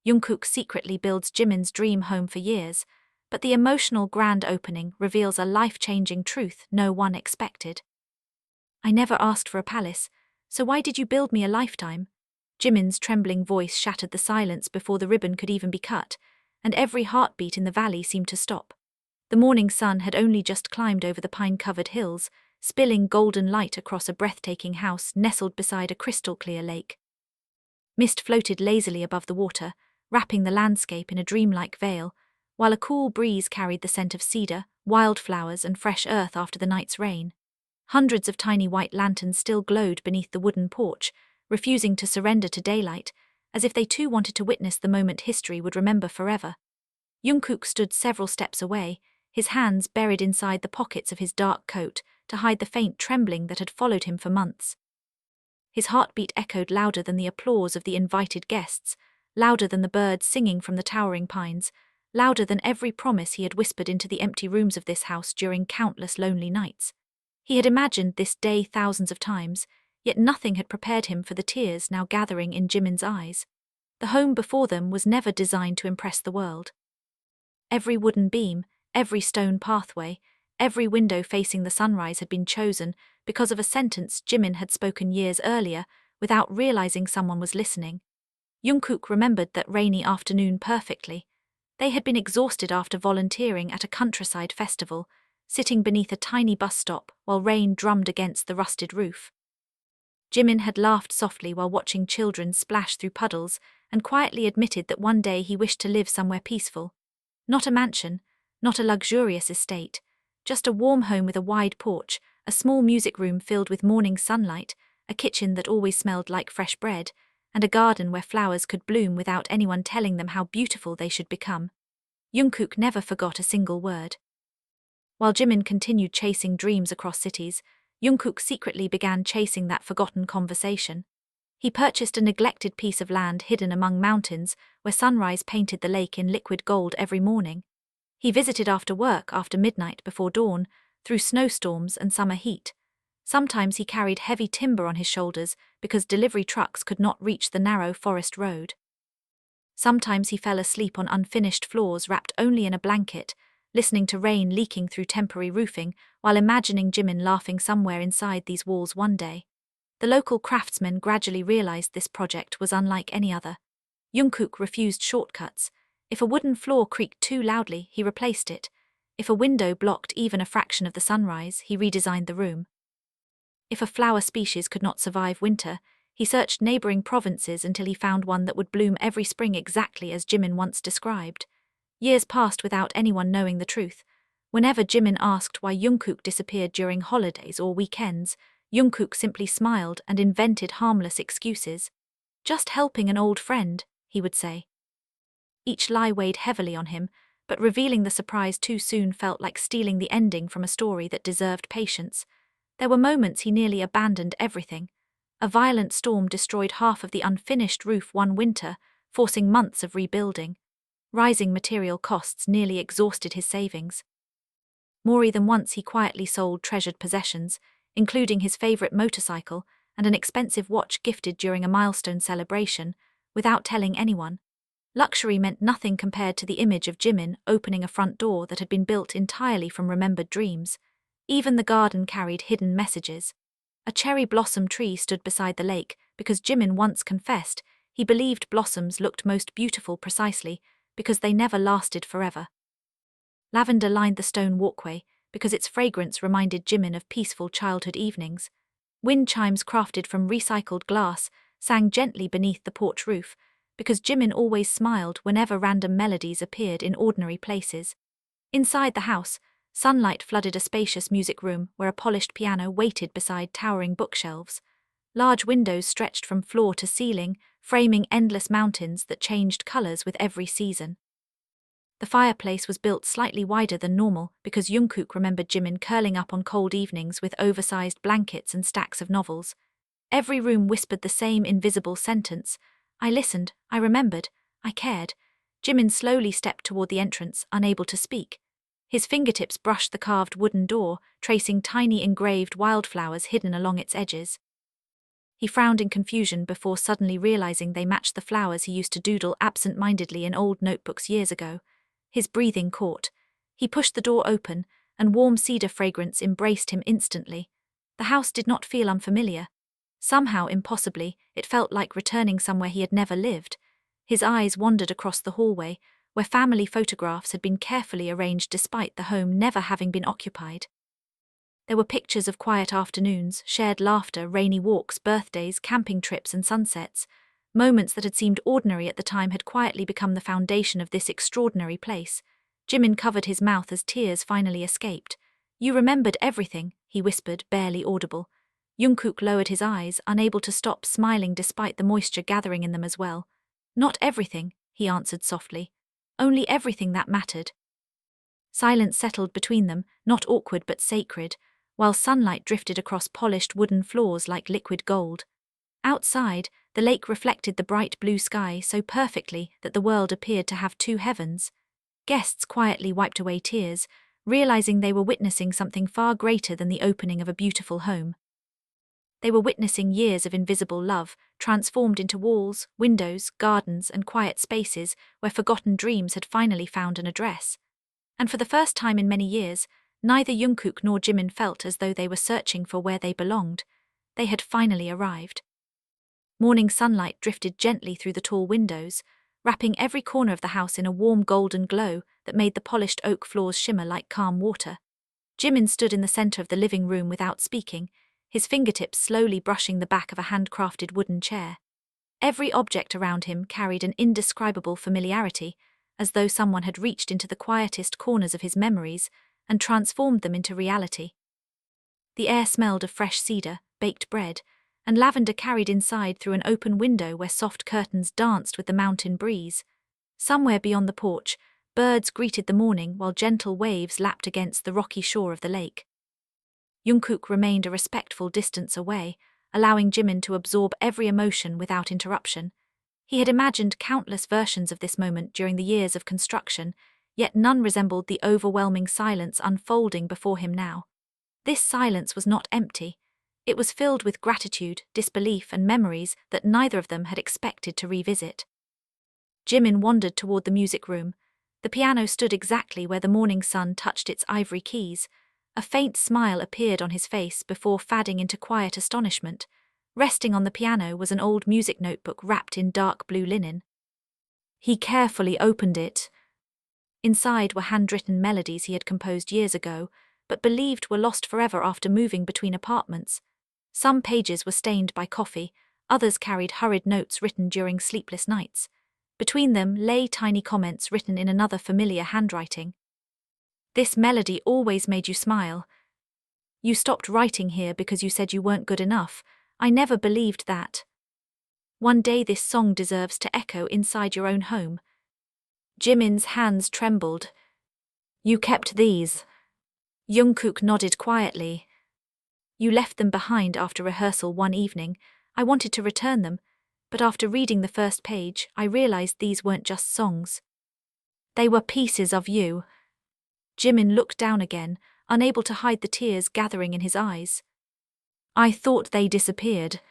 Jungkook secretly builds Jimin's dream home for years, but the emotional grand opening reveals a life-changing truth no one expected. "I never asked for a palace, so why did you build me a lifetime?" Jimin's trembling voice shattered the silence before the ribbon could even be cut, and every heartbeat in the valley seemed to stop. The morning sun had only just climbed over the pine-covered hills, spilling golden light across a breathtaking house nestled beside a crystal-clear lake. Mist floated lazily above the water, wrapping the landscape in a dreamlike veil, while a cool breeze carried the scent of cedar, wildflowers, and fresh earth after the night's rain. Hundreds of tiny white lanterns still glowed beneath the wooden porch, refusing to surrender to daylight, as if they too wanted to witness the moment history would remember forever. Jungkook stood several steps away, his hands buried inside the pockets of his dark coat to hide the faint trembling that had followed him for months. His heartbeat echoed louder than the applause of the invited guests, louder than the birds singing from the towering pines, louder than every promise he had whispered into the empty rooms of this house during countless lonely nights. He had imagined this day thousands of times, yet nothing had prepared him for the tears now gathering in Jimin's eyes. The home before them was never designed to impress the world. Every wooden beam, every stone pathway, every window facing the sunrise had been chosen because of a sentence Jimin had spoken years earlier without realizing someone was listening. Jungkook remembered that rainy afternoon perfectly. They had been exhausted after volunteering at a countryside festival, sitting beneath a tiny bus stop while rain drummed against the rusted roof. Jimin had laughed softly while watching children splash through puddles and quietly admitted that one day he wished to live somewhere peaceful. Not a mansion, not a luxurious estate, just a warm home with a wide porch, a small music room filled with morning sunlight, a kitchen that always smelled like fresh bread, and a garden where flowers could bloom without anyone telling them how beautiful they should become. Jungkook never forgot a single word. While Jimin continued chasing dreams across cities, Jungkook secretly began chasing that forgotten conversation. He purchased a neglected piece of land hidden among mountains where sunrise painted the lake in liquid gold every morning. He visited after work, after midnight, before dawn, through snowstorms and summer heat. Sometimes he carried heavy timber on his shoulders because delivery trucks could not reach the narrow forest road. Sometimes he fell asleep on unfinished floors wrapped only in a blanket, listening to rain leaking through temporary roofing while imagining Jimin laughing somewhere inside these walls one day. The local craftsmen gradually realized this project was unlike any other. Jungkook refused shortcuts. If a wooden floor creaked too loudly, he replaced it. If a window blocked even a fraction of the sunrise, he redesigned the room. If a flower species could not survive winter, he searched neighboring provinces until he found one that would bloom every spring exactly as Jimin once described. Years passed without anyone knowing the truth. Whenever Jimin asked why Jungkook disappeared during holidays or weekends, Jungkook simply smiled and invented harmless excuses. "Just helping an old friend," he would say. Each lie weighed heavily on him, but revealing the surprise too soon felt like stealing the ending from a story that deserved patience. There were moments he nearly abandoned everything. A violent storm destroyed half of the unfinished roof one winter, forcing months of rebuilding. Rising material costs nearly exhausted his savings. More than once he quietly sold treasured possessions, including his favorite motorcycle and an expensive watch gifted during a milestone celebration, without telling anyone. Luxury meant nothing compared to the image of Jimin opening a front door that had been built entirely from remembered dreams. Even the garden carried hidden messages. A cherry blossom tree stood beside the lake because Jimin once confessed he believed blossoms looked most beautiful precisely because they never lasted forever. Lavender lined the stone walkway because its fragrance reminded Jimin of peaceful childhood evenings. Wind chimes crafted from recycled glass sang gently beneath the porch roof because Jimin always smiled whenever random melodies appeared in ordinary places. Inside the house, sunlight flooded a spacious music room where a polished piano waited beside towering bookshelves. Large windows stretched from floor to ceiling, framing endless mountains that changed colors with every season. The fireplace was built slightly wider than normal because Jungkook remembered Jimin curling up on cold evenings with oversized blankets and stacks of novels. Every room whispered the same invisible sentence: "I listened, I remembered, I cared." Jimin slowly stepped toward the entrance, unable to speak. His fingertips brushed the carved wooden door, tracing tiny engraved wildflowers hidden along its edges. He frowned in confusion before suddenly realizing they matched the flowers he used to doodle absent-mindedly in old notebooks years ago. His breathing caught. He pushed the door open, and warm cedar fragrance embraced him instantly. The house did not feel unfamiliar. Somehow, impossibly, it felt like returning somewhere he had never lived. His eyes wandered across the hallway, where family photographs had been carefully arranged despite the home never having been occupied. There were pictures of quiet afternoons, shared laughter, rainy walks, birthdays, camping trips, and sunsets. Moments that had seemed ordinary at the time had quietly become the foundation of this extraordinary place. Jimin covered his mouth as tears finally escaped. "You remembered everything," he whispered, barely audible. Jungkook lowered his eyes, unable to stop smiling despite the moisture gathering in them as well. "Not everything," he answered softly. "Only everything that mattered." Silence settled between them, not awkward but sacred, while sunlight drifted across polished wooden floors like liquid gold. Outside, the lake reflected the bright blue sky so perfectly that the world appeared to have two heavens. Guests quietly wiped away tears, realizing they were witnessing something far greater than the opening of a beautiful home. They were witnessing years of invisible love, transformed into walls, windows, gardens, and quiet spaces where forgotten dreams had finally found an address. And for the first time in many years, neither Jungkook nor Jimin felt as though they were searching for where they belonged. They had finally arrived. Morning sunlight drifted gently through the tall windows, wrapping every corner of the house in a warm golden glow that made the polished oak floors shimmer like calm water. Jimin stood in the center of the living room without speaking, his fingertips slowly brushing the back of a handcrafted wooden chair. Every object around him carried an indescribable familiarity, as though someone had reached into the quietest corners of his memories and transformed them into reality. The air smelled of fresh cedar, baked bread, and lavender carried inside through an open window where soft curtains danced with the mountain breeze. Somewhere beyond the porch, birds greeted the morning while gentle waves lapped against the rocky shore of the lake. Jungkook remained a respectful distance away, allowing Jimin to absorb every emotion without interruption. He had imagined countless versions of this moment during the years of construction, yet none resembled the overwhelming silence unfolding before him now. This silence was not empty. It was filled with gratitude, disbelief, and memories that neither of them had expected to revisit. Jimin wandered toward the music room. The piano stood exactly where the morning sun touched its ivory keys. A faint smile appeared on his face before fading into quiet astonishment. Resting on the piano was an old music notebook wrapped in dark blue linen. He carefully opened it. Inside were handwritten melodies he had composed years ago, but believed were lost forever after moving between apartments. Some pages were stained by coffee, others carried hurried notes written during sleepless nights. Between them lay tiny comments written in another familiar handwriting. "This melody always made you smile. You stopped writing here because you said you weren't good enough. I never believed that. One day this song deserves to echo inside your own home." Jimin's hands trembled. "You kept these?" Jungkook nodded quietly. "You left them behind after rehearsal one evening. I wanted to return them, but after reading the first page, I realized these weren't just songs. They were pieces of you." Jimin looked down again, unable to hide the tears gathering in his eyes. "I thought they disappeared.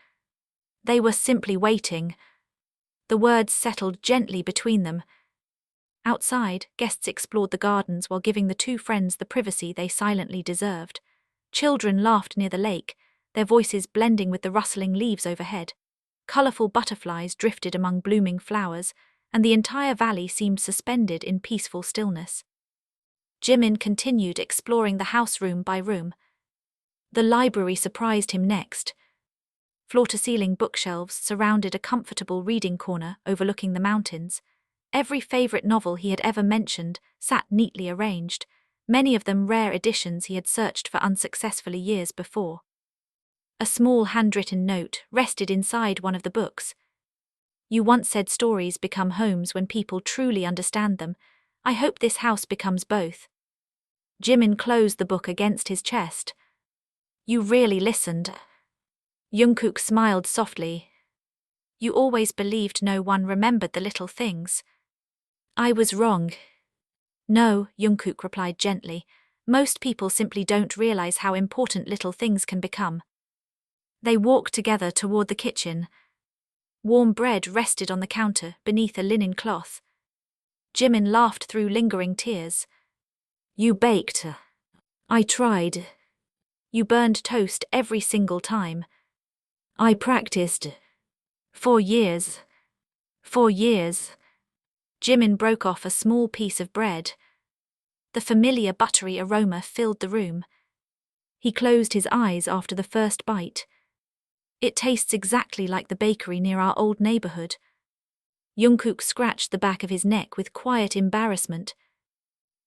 They were simply waiting." The words settled gently between them. Outside, guests explored the gardens while giving the two friends the privacy they silently deserved. Children laughed near the lake, their voices blending with the rustling leaves overhead. Colorful butterflies drifted among blooming flowers, and the entire valley seemed suspended in peaceful stillness. Jimin continued exploring the house room by room. The library surprised him next. Floor-to-ceiling bookshelves surrounded a comfortable reading corner overlooking the mountains. Every favorite novel he had ever mentioned sat neatly arranged, many of them rare editions he had searched for unsuccessfully years before. A small handwritten note rested inside one of the books. "You once said stories become homes when people truly understand them. I hope this house becomes both." Jimin closed the book against his chest. "You really listened." Jungkook smiled softly. "You always believed no one remembered the little things." "I was wrong." "No," Jungkook replied gently. "Most people simply don't realize how important little things can become." They walked together toward the kitchen. Warm bread rested on the counter beneath a linen cloth. Jimin laughed through lingering tears. You baked. I tried. You burned toast every single time. I practiced. 4 years. 4 years. Jimin broke off a small piece of bread. The familiar buttery aroma filled the room. He closed his eyes after the first bite. It tastes exactly like the bakery near our old neighborhood. Jungkook scratched the back of his neck with quiet embarrassment.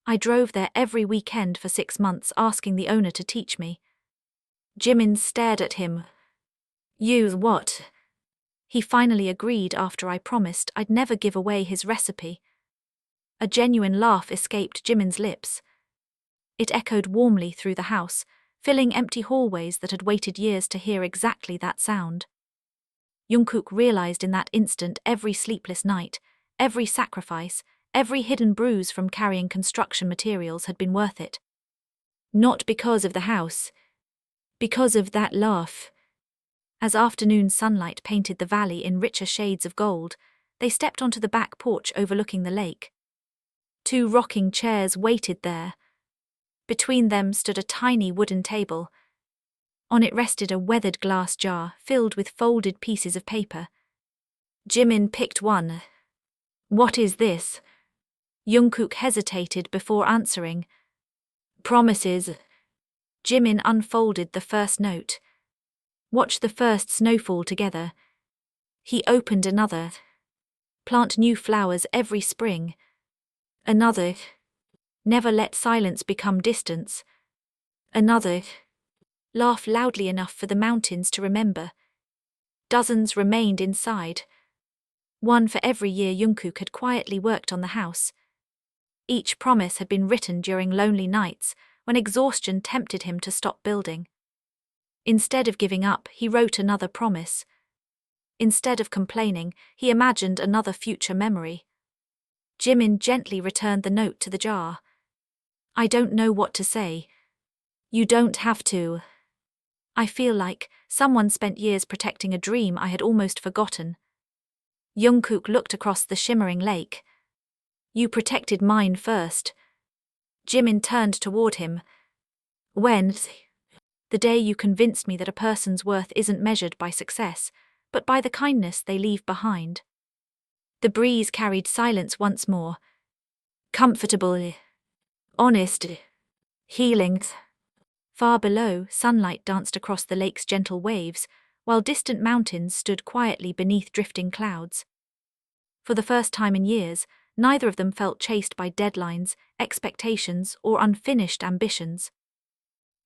I drove there every weekend for 6 months asking the owner to teach me. Jimin stared at him. You what? He finally agreed after I promised I'd never give away his recipe. A genuine laugh escaped Jimin's lips. It echoed warmly through the house, filling empty hallways that had waited years to hear exactly that sound. Jungkook realized in that instant every sleepless night, every sacrifice, every hidden bruise from carrying construction materials had been worth it. Not because of the house, because of that laugh. As afternoon sunlight painted the valley in richer shades of gold, they stepped onto the back porch overlooking the lake. 2 rocking chairs waited there. Between them stood a tiny wooden table. On it rested a weathered glass jar filled with folded pieces of paper. Jimin picked one. What is this? Jungkook hesitated before answering. Promises. Jimin unfolded the first note. Watch the first snowfall together. He opened another. Plant new flowers every spring. Another. Never let silence become distance. Another. Laugh loudly enough for the mountains to remember. Dozens remained inside. 1 for every year Jungkook had quietly worked on the house. Each promise had been written during lonely nights when exhaustion tempted him to stop building. Instead of giving up, he wrote another promise. Instead of complaining, he imagined another future memory. Jimin gently returned the note to the jar. I don't know what to say. You don't have to. I feel like someone spent years protecting a dream I had almost forgotten. Jungkook looked across the shimmering lake. You protected mine first. Jimin turned toward him. When? The day you convinced me that a person's worth isn't measured by success, but by the kindness they leave behind. The breeze carried silence once more. Comfortable. Honest. Healing. Far below, sunlight danced across the lake's gentle waves, while distant mountains stood quietly beneath drifting clouds. For the first time in years, neither of them felt chased by deadlines, expectations, or unfinished ambitions.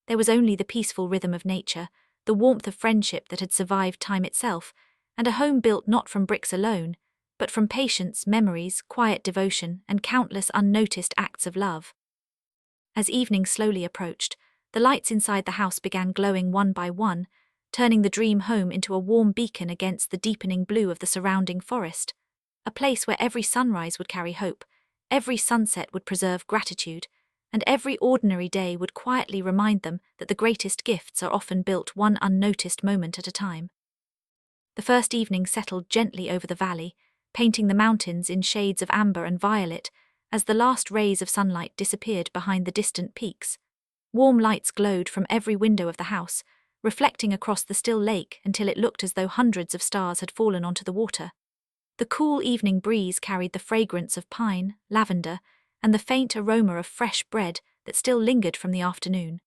There was only the peaceful rhythm of nature, the warmth of friendship that had survived time itself, and a home built not from bricks alone, but from patience, memories, quiet devotion, and countless unnoticed acts of love. As evening slowly approached, the lights inside the house began glowing one by one, turning the dream home into a warm beacon against the deepening blue of the surrounding forest, a place where every sunrise would carry hope, every sunset would preserve gratitude, and every ordinary day would quietly remind them that the greatest gifts are often built one unnoticed moment at a time. The first evening settled gently over the valley, painting the mountains in shades of amber and violet as the last rays of sunlight disappeared behind the distant peaks. Warm lights glowed from every window of the house, reflecting across the still lake until it looked as though hundreds of stars had fallen onto the water. The cool evening breeze carried the fragrance of pine, lavender, and the faint aroma of fresh bread that still lingered from the afternoon.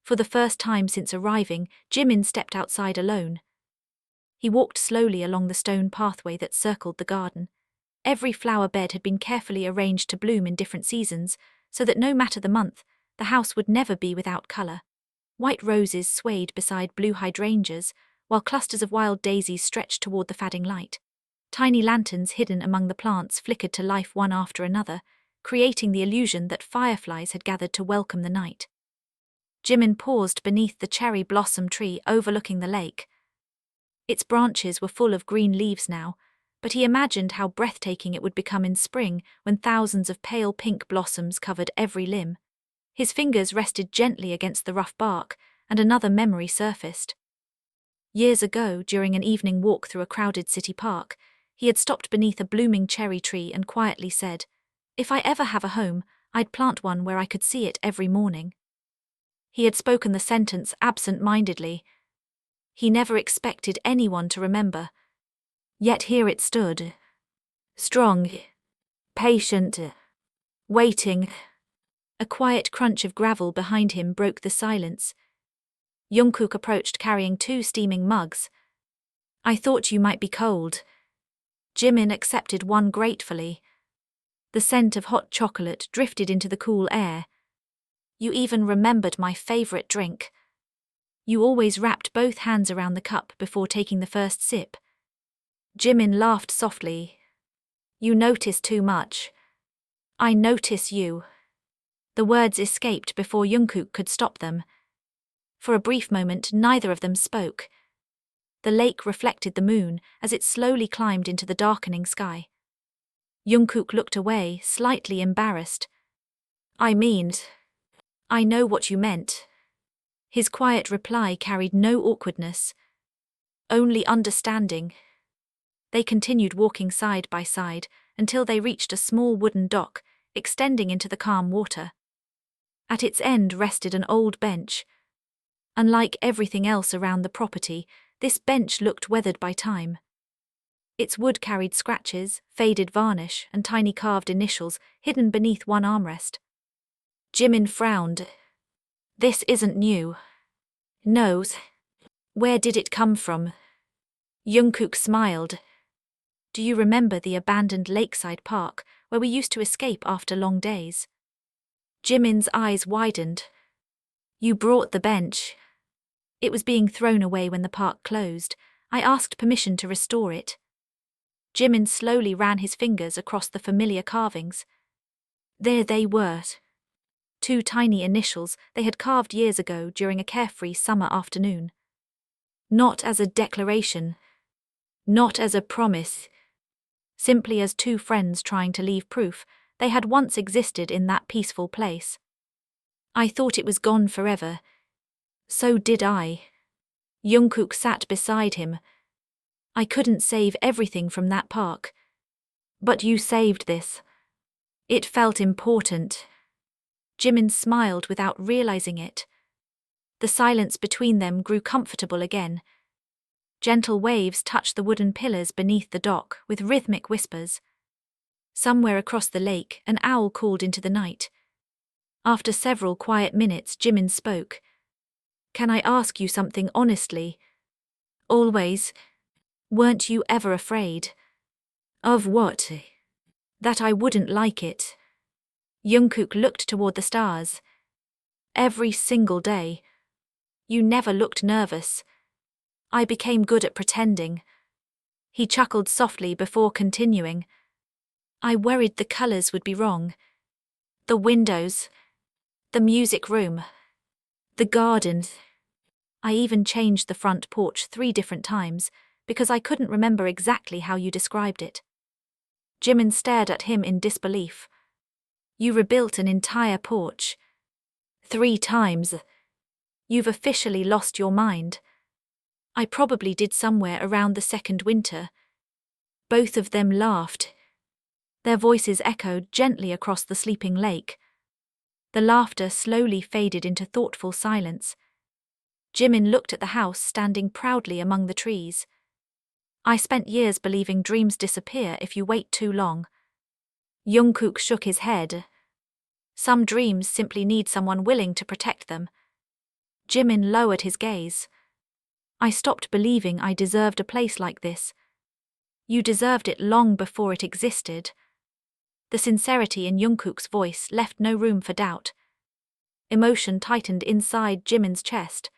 For the first time since arriving, Jimin stepped outside alone. He walked slowly along the stone pathway that circled the garden. Every flower bed had been carefully arranged to bloom in different seasons, so that no matter the month, the house would never be without color. White roses swayed beside blue hydrangeas, while clusters of wild daisies stretched toward the fading light. Tiny lanterns hidden among the plants flickered to life one after another, creating the illusion that fireflies had gathered to welcome the night. Jimin paused beneath the cherry blossom tree overlooking the lake. Its branches were full of green leaves now, but he imagined how breathtaking it would become in spring when thousands of pale pink blossoms covered every limb. His fingers rested gently against the rough bark, and another memory surfaced. Years ago, during an evening walk through a crowded city park, he had stopped beneath a blooming cherry tree and quietly said, "If I ever have a home, I'd plant one where I could see it every morning." He had spoken the sentence absent-mindedly. He never expected anyone to remember. Yet here it stood. Strong, patient, waiting. A quiet crunch of gravel behind him broke the silence. Jungkook approached carrying 2 steaming mugs. "I thought you might be cold." Jimin accepted one gratefully. The scent of hot chocolate drifted into the cool air. "You even remembered my favorite drink. You always wrapped both hands around the cup before taking the first sip." Jimin laughed softly. "You notice too much. I notice you." The words escaped before Jungkook could stop them. For a brief moment, neither of them spoke. The lake reflected the moon as it slowly climbed into the darkening sky. Jungkook looked away, slightly embarrassed. I know what you meant." His quiet reply carried no awkwardness, only understanding. They continued walking side by side until they reached a small wooden dock extending into the calm water. At its end rested an old bench. Unlike everything else around the property, this bench looked weathered by time. Its wood carried scratches, faded varnish, and tiny carved initials hidden beneath one armrest. Jimin frowned. "This isn't new." "No. Where did it come from?" Jungkook smiled. "Do you remember the abandoned lakeside park where we used to escape after long days?" Jimin's eyes widened. "You brought the bench." "It was being thrown away when the park closed. I asked permission to restore it." Jimin slowly ran his fingers across the familiar carvings. There they were. 2 tiny initials they had carved years ago during a carefree summer afternoon. Not as a declaration. Not as a promise. Simply as 2 friends trying to leave proof they had once existed in that peaceful place. "I thought it was gone forever." "So did I." Jungkook sat beside him. "I couldn't save everything from that park. But you saved this. It felt important." Jimin smiled without realizing it. The silence between them grew comfortable again. Gentle waves touched the wooden pillars beneath the dock with rhythmic whispers. Somewhere across the lake, an owl called into the night. After several quiet minutes, Jimin spoke. "Can I ask you something honestly?" "Always." "Weren't you ever afraid?" "Of what?" "That I wouldn't like it." Jungkook looked toward the stars. "Every single day. You never looked nervous. I became good at pretending." He chuckled softly before continuing. "I worried the colors would be wrong. The windows. The music room. The garden. I even changed the front porch 3 different times because I couldn't remember exactly how you described it." Jimin stared at him in disbelief. "You rebuilt an entire porch. 3 times. You've officially lost your mind." "I probably did somewhere around the 2nd winter." Both of them laughed. Their voices echoed gently across the sleeping lake. The laughter slowly faded into thoughtful silence. Jimin looked at the house standing proudly among the trees. "I spent years believing dreams disappear if you wait too long." Jungkook shook his head. "Some dreams simply need someone willing to protect them." Jimin lowered his gaze. "I stopped believing I deserved a place like this." "You deserved it long before it existed." The sincerity in Jungkook's voice left no room for doubt. Emotion tightened inside Jimin's chest.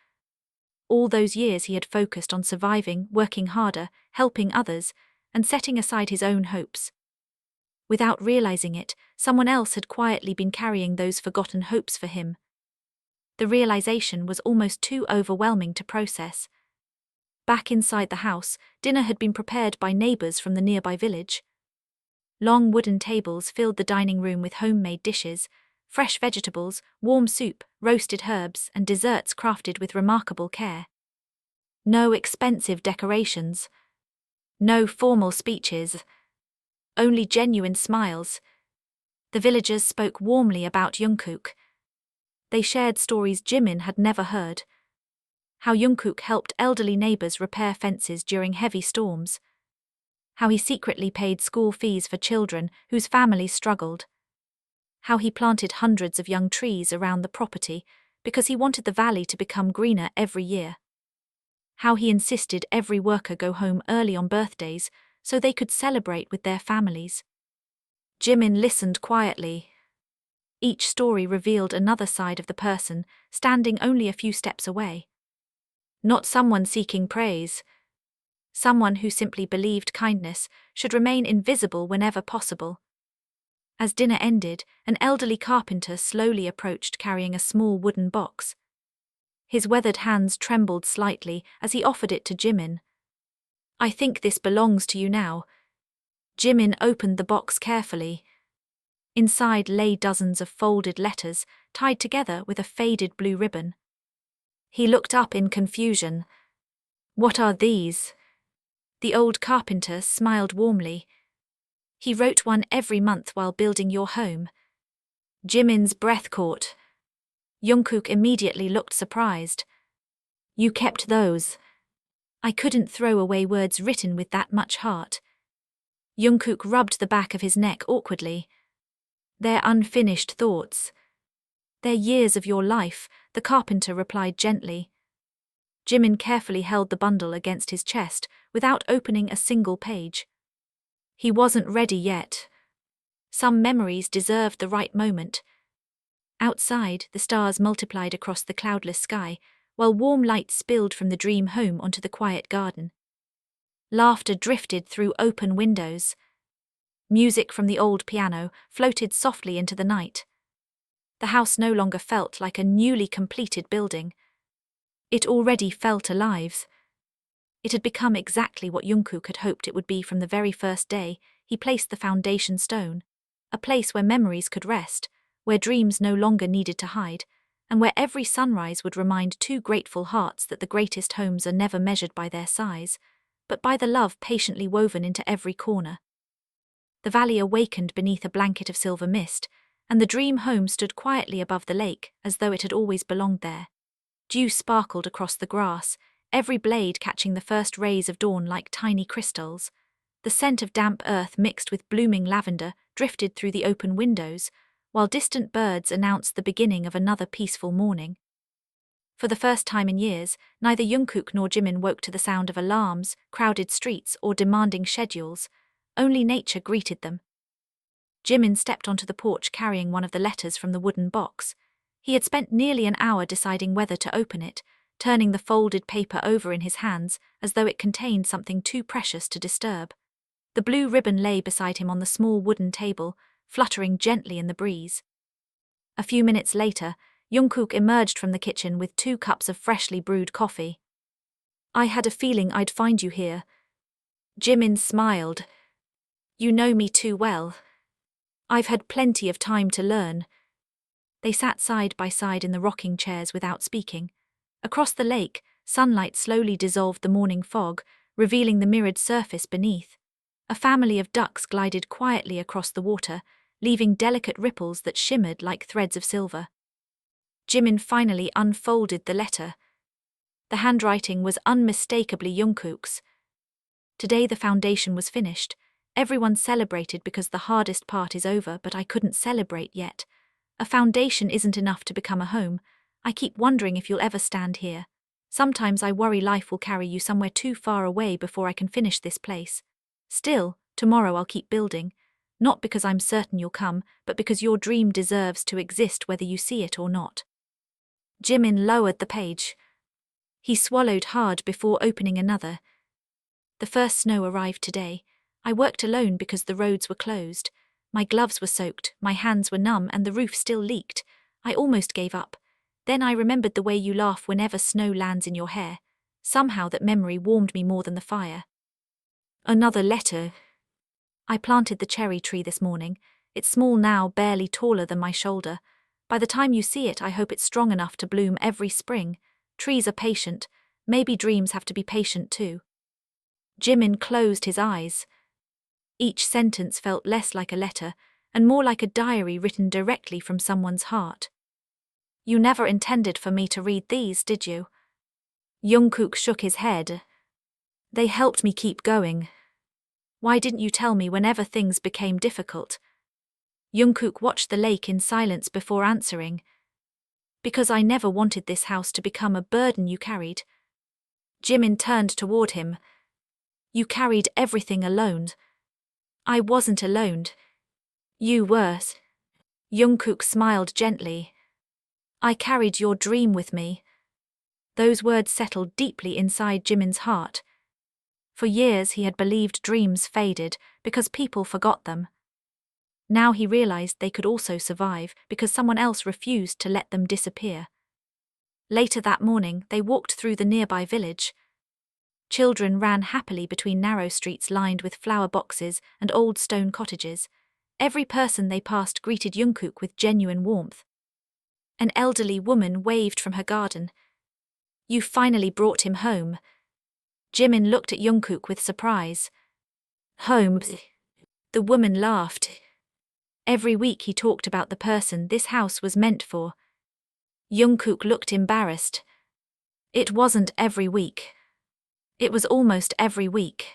All those years he had focused on surviving, working harder, helping others, and setting aside his own hopes. Without realizing it, someone else had quietly been carrying those forgotten hopes for him. The realization was almost too overwhelming to process. Back inside the house, dinner had been prepared by neighbors from the nearby village. Long wooden tables filled the dining room with homemade dishes, fresh vegetables, warm soup, roasted herbs, and desserts crafted with remarkable care. No expensive decorations. No formal speeches. Only genuine smiles. The villagers spoke warmly about Jungkook. They shared stories Jimin had never heard. How Jungkook helped elderly neighbors repair fences during heavy storms. How he secretly paid school fees for children whose families struggled. How he planted hundreds of young trees around the property because he wanted the valley to become greener every year. How he insisted every worker go home early on birthdays so they could celebrate with their families. Jimin listened quietly. Each story revealed another side of the person, standing only a few steps away. Not someone seeking praise. Someone who simply believed kindness should remain invisible whenever possible. As dinner ended, an elderly carpenter slowly approached carrying a small wooden box. His weathered hands trembled slightly as he offered it to Jimin. "I think this belongs to you now." Jimin opened the box carefully. Inside lay dozens of folded letters, tied together with a faded blue ribbon. He looked up in confusion. "What are these?" The old carpenter smiled warmly. "He wrote one every month while building your home." Jimin's breath caught. Jungkook immediately looked surprised. "You kept those?" "I couldn't throw away words written with that much heart." Jungkook rubbed the back of his neck awkwardly. "They're unfinished thoughts." "They're years of your life," the carpenter replied gently. Jimin carefully held the bundle against his chest without opening a single page. He wasn't ready yet. Some memories deserved the right moment. Outside, the stars multiplied across the cloudless sky, while warm light spilled from the dream home onto the quiet garden. Laughter drifted through open windows. Music from the old piano floated softly into the night. The house no longer felt like a newly completed building. It already felt alive. It had become exactly what Jungkook had hoped it would be from the very first day he placed the foundation stone, a place where memories could rest, where dreams no longer needed to hide, and where every sunrise would remind two grateful hearts that the greatest homes are never measured by their size, but by the love patiently woven into every corner. The valley awakened beneath a blanket of silver mist, and the dream home stood quietly above the lake as though it had always belonged there. Dew sparkled across the grass, every blade catching the first rays of dawn like tiny crystals. The scent of damp earth mixed with blooming lavender drifted through the open windows, while distant birds announced the beginning of another peaceful morning. For the first time in years, neither Jungkook nor Jimin woke to the sound of alarms, crowded streets, or demanding schedules. Only nature greeted them. Jimin stepped onto the porch carrying one of the letters from the wooden box. He had spent nearly an hour deciding whether to open it, turning the folded paper over in his hands as though it contained something too precious to disturb. The blue ribbon lay beside him on the small wooden table, fluttering gently in the breeze. A few minutes later, Jungkook emerged from the kitchen with 2 cups of freshly brewed coffee. "I had a feeling I'd find you here." Jimin smiled. "You know me too well. I've had plenty of time to learn." They sat side by side in the rocking chairs without speaking. Across the lake, sunlight slowly dissolved the morning fog, revealing the mirrored surface beneath. A family of ducks glided quietly across the water, leaving delicate ripples that shimmered like threads of silver. Jimin finally unfolded the letter. The handwriting was unmistakably Jungkook's. Today the foundation was finished. Everyone celebrated because the hardest part is over, but I couldn't celebrate yet. A foundation isn't enough to become a home. I keep wondering if you'll ever stand here. Sometimes I worry life will carry you somewhere too far away before I can finish this place. Still, tomorrow I'll keep building. Not because I'm certain you'll come, but because your dream deserves to exist whether you see it or not. Jimin lowered the page. He swallowed hard before opening another. The first snow arrived today. I worked alone because the roads were closed. My gloves were soaked, my hands were numb, and the roof still leaked. I almost gave up. Then I remembered the way you laugh whenever snow lands in your hair. Somehow that memory warmed me more than the fire. Another letter. I planted the cherry tree this morning. It's small now, barely taller than my shoulder. By the time you see it, I hope it's strong enough to bloom every spring. Trees are patient. Maybe dreams have to be patient too. Jimin closed his eyes. Each sentence felt less like a letter and more like a diary written directly from someone's heart. You never intended for me to read these, did you? Jungkook shook his head. They helped me keep going. Why didn't you tell me whenever things became difficult? Jungkook watched the lake in silence before answering. Because I never wanted this house to become a burden you carried. Jimin turned toward him. You carried everything alone. I wasn't alone. You were. Jungkook smiled gently. I carried your dream with me. Those words settled deeply inside Jimin's heart. For years he had believed dreams faded because people forgot them. Now he realized they could also survive because someone else refused to let them disappear. Later that morning, they walked through the nearby village. Children ran happily between narrow streets lined with flower boxes and old stone cottages. Every person they passed greeted Jungkook with genuine warmth. An elderly woman waved from her garden. You finally brought him home. Jimin looked at Jungkook with surprise. Home? The woman laughed. Every week he talked about the person this house was meant for. Jungkook looked embarrassed. It wasn't every week. It was almost every week.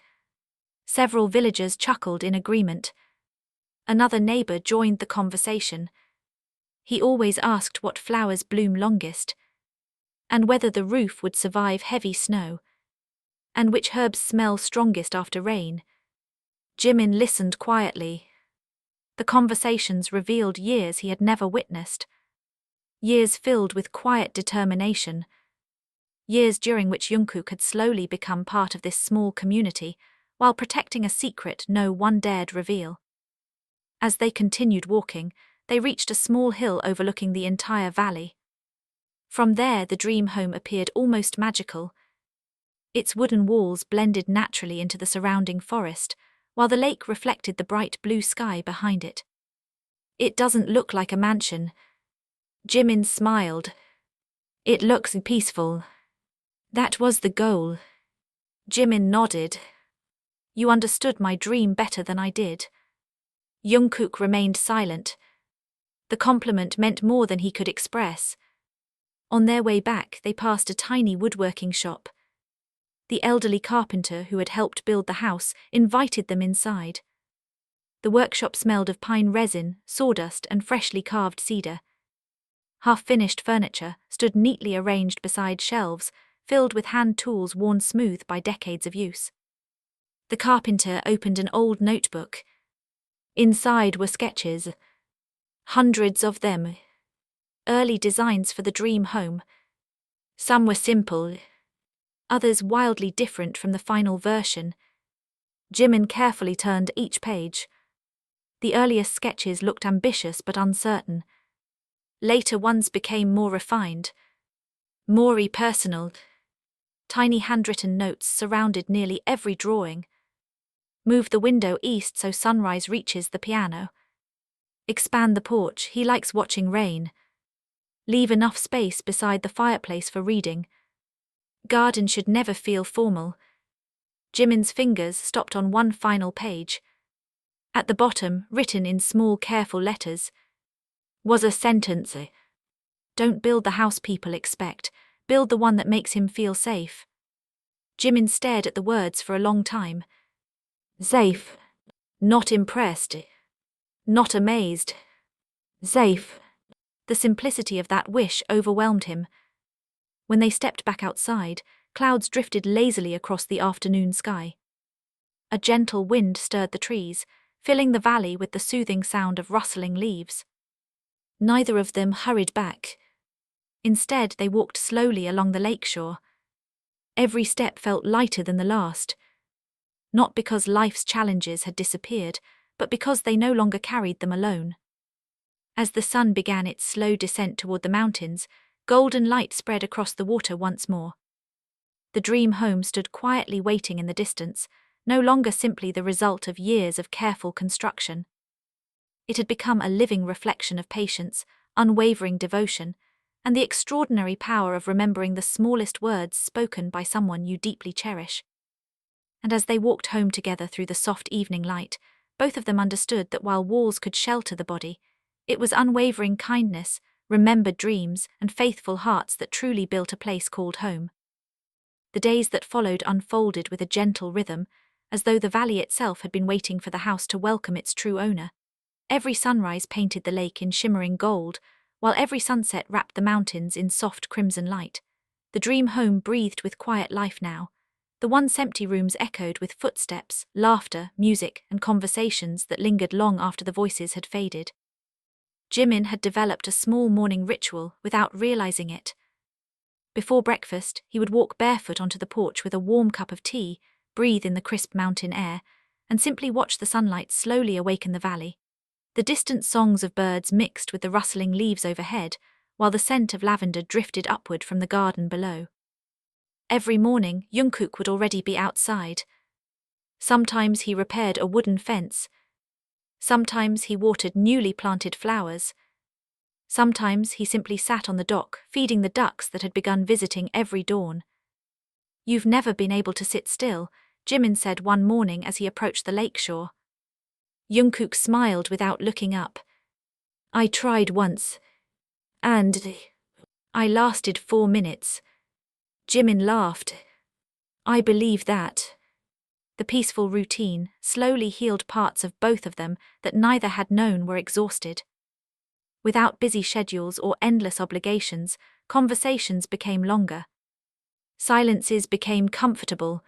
Several villagers chuckled in agreement. Another neighbor joined the conversation. He always asked what flowers bloom longest, and whether the roof would survive heavy snow, and which herbs smell strongest after rain. Jimin listened quietly. The conversations revealed years he had never witnessed. Years filled with quiet determination. Years during which Jungkook had slowly become part of this small community, while protecting a secret no one dared reveal. As they continued walking, they reached a small hill overlooking the entire valley. From there, the dream home appeared almost magical. Its wooden walls blended naturally into the surrounding forest, while the lake reflected the bright blue sky behind it. It doesn't look like a mansion. Jimin smiled. It looks peaceful. That was the goal. Jimin nodded. You understood my dream better than I did. Jungkook remained silent. The compliment meant more than he could express. On their way back, they passed a tiny woodworking shop. The elderly carpenter who had helped build the house invited them inside. The workshop smelled of pine resin, sawdust, and freshly carved cedar. Half-finished furniture stood neatly arranged beside shelves, filled with hand tools worn smooth by decades of use. The carpenter opened an old notebook. Inside were sketches. Hundreds of them. Early designs for the dream home. Some were simple, others wildly different from the final version. Jimin carefully turned each page. The earliest sketches looked ambitious but uncertain. Later ones became more refined, more personal. Tiny handwritten notes surrounded nearly every drawing. Move the window east so sunrise reaches the piano. Expand the porch, he likes watching rain. Leave enough space beside the fireplace for reading. Garden should never feel formal. Jimin's fingers stopped on one final page. At the bottom, written in small careful letters, was a sentence. Don't build the house people expect, build the one that makes him feel safe. Jimin stared at the words for a long time. Safe. Not impressed. Not amazed. Safe. The simplicity of that wish overwhelmed him. When they stepped back outside, clouds drifted lazily across the afternoon sky. A gentle wind stirred the trees, filling the valley with the soothing sound of rustling leaves. Neither of them hurried back. Instead, they walked slowly along the lakeshore. Every step felt lighter than the last. Not because life's challenges had disappeared, but because they no longer carried them alone. As the sun began its slow descent toward the mountains, golden light spread across the water once more. The dream home stood quietly waiting in the distance, no longer simply the result of years of careful construction. It had become a living reflection of patience, unwavering devotion, and the extraordinary power of remembering the smallest words spoken by someone you deeply cherish. And as they walked home together through the soft evening light, both of them understood that while walls could shelter the body, it was unwavering kindness, remembered dreams, and faithful hearts that truly built a place called home. The days that followed unfolded with a gentle rhythm, as though the valley itself had been waiting for the house to welcome its true owner. Every sunrise painted the lake in shimmering gold, while every sunset wrapped the mountains in soft crimson light. The dream home breathed with quiet life now. The once empty rooms echoed with footsteps, laughter, music, and conversations that lingered long after the voices had faded. Jimin had developed a small morning ritual without realizing it. Before breakfast, he would walk barefoot onto the porch with a warm cup of tea, breathe in the crisp mountain air, and simply watch the sunlight slowly awaken the valley. The distant songs of birds mixed with the rustling leaves overhead, while the scent of lavender drifted upward from the garden below. Every morning, Jungkook would already be outside. Sometimes he repaired a wooden fence. Sometimes he watered newly planted flowers. Sometimes he simply sat on the dock, feeding the ducks that had begun visiting every dawn. "You've never been able to sit still," Jimin said one morning as he approached the lakeshore. Jungkook smiled without looking up. "I tried once. And I lasted 4 minutes." Jimin laughed. "I believe that." The peaceful routine slowly healed parts of both of them that neither had known were exhausted. Without busy schedules or endless obligations, conversations became longer. Silences became comfortable.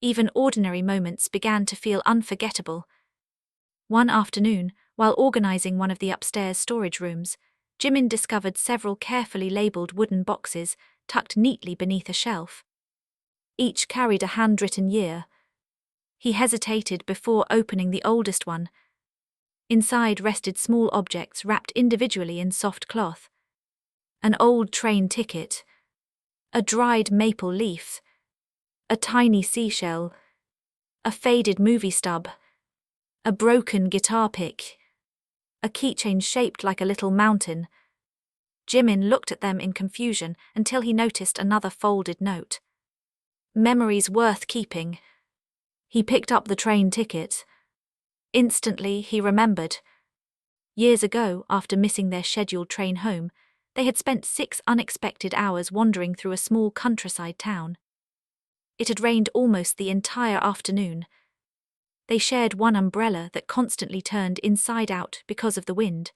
Even ordinary moments began to feel unforgettable. One afternoon, while organizing one of the upstairs storage rooms, Jimin discovered several carefully labeled wooden boxes tucked neatly beneath a shelf. Each carried a handwritten year. He hesitated before opening the oldest one. Inside rested small objects wrapped individually in soft cloth. An old train ticket, a dried maple leaf, a tiny seashell, a faded movie stub, a broken guitar pick, a keychain shaped like a little mountain. Jimin looked at them in confusion until he noticed another folded note. "Memories worth keeping." He picked up the train ticket. Instantly, he remembered. Years ago, after missing their scheduled train home, they had spent 6 unexpected hours wandering through a small countryside town. It had rained almost the entire afternoon. They shared one umbrella that constantly turned inside out because of the wind.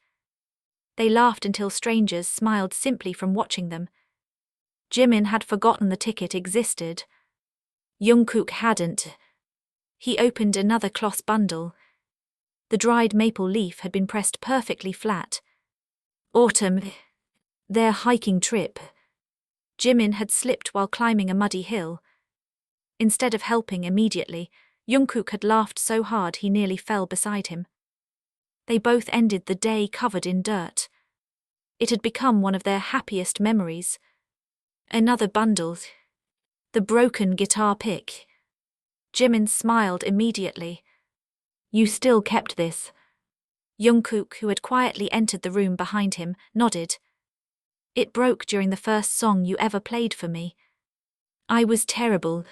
They laughed until strangers smiled simply from watching them. Jimin had forgotten the ticket existed. Jungkook hadn't. He opened another cloth bundle. The dried maple leaf had been pressed perfectly flat. Autumn. Their hiking trip. Jimin had slipped while climbing a muddy hill. Instead of helping immediately, Jungkook had laughed so hard he nearly fell beside him. They both ended the day covered in dirt. It had become one of their happiest memories. Another bundle. The broken guitar pick. Jimin smiled immediately. "You still kept this?" Jungkook, who had quietly entered the room behind him, nodded. "It broke during the first song you ever played for me. I was terrible.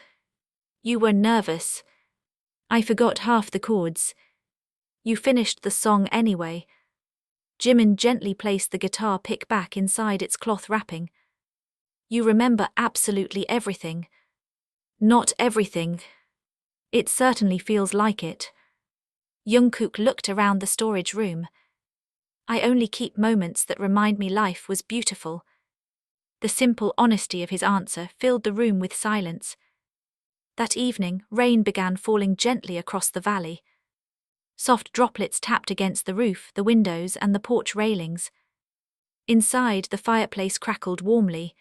You were nervous. I forgot half the chords. You finished the song anyway." Jimin gently placed the guitar pick back inside its cloth wrapping. "You remember absolutely everything." "Not everything. It certainly feels like it." Jungkook looked around the storage room. "I only keep moments that remind me life was beautiful." The simple honesty of his answer filled the room with silence. That evening, rain began falling gently across the valley. Soft droplets tapped against the roof, the windows, and the porch railings. Inside, the fireplace crackled warmly.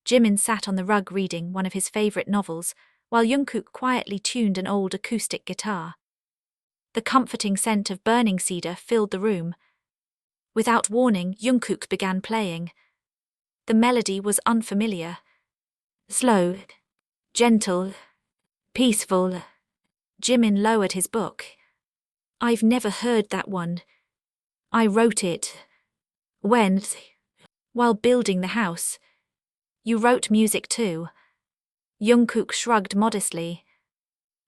Jimin sat on the rug reading one of his favorite novels, while Jungkook quietly tuned an old acoustic guitar. The comforting scent of burning cedar filled the room. Without warning, Jungkook began playing. The melody was unfamiliar. Slow, gentle, peaceful. Jimin lowered his book. "I've never heard that one. I wrote it. When?" While building the house, you wrote music too. Jungkook shrugged modestly.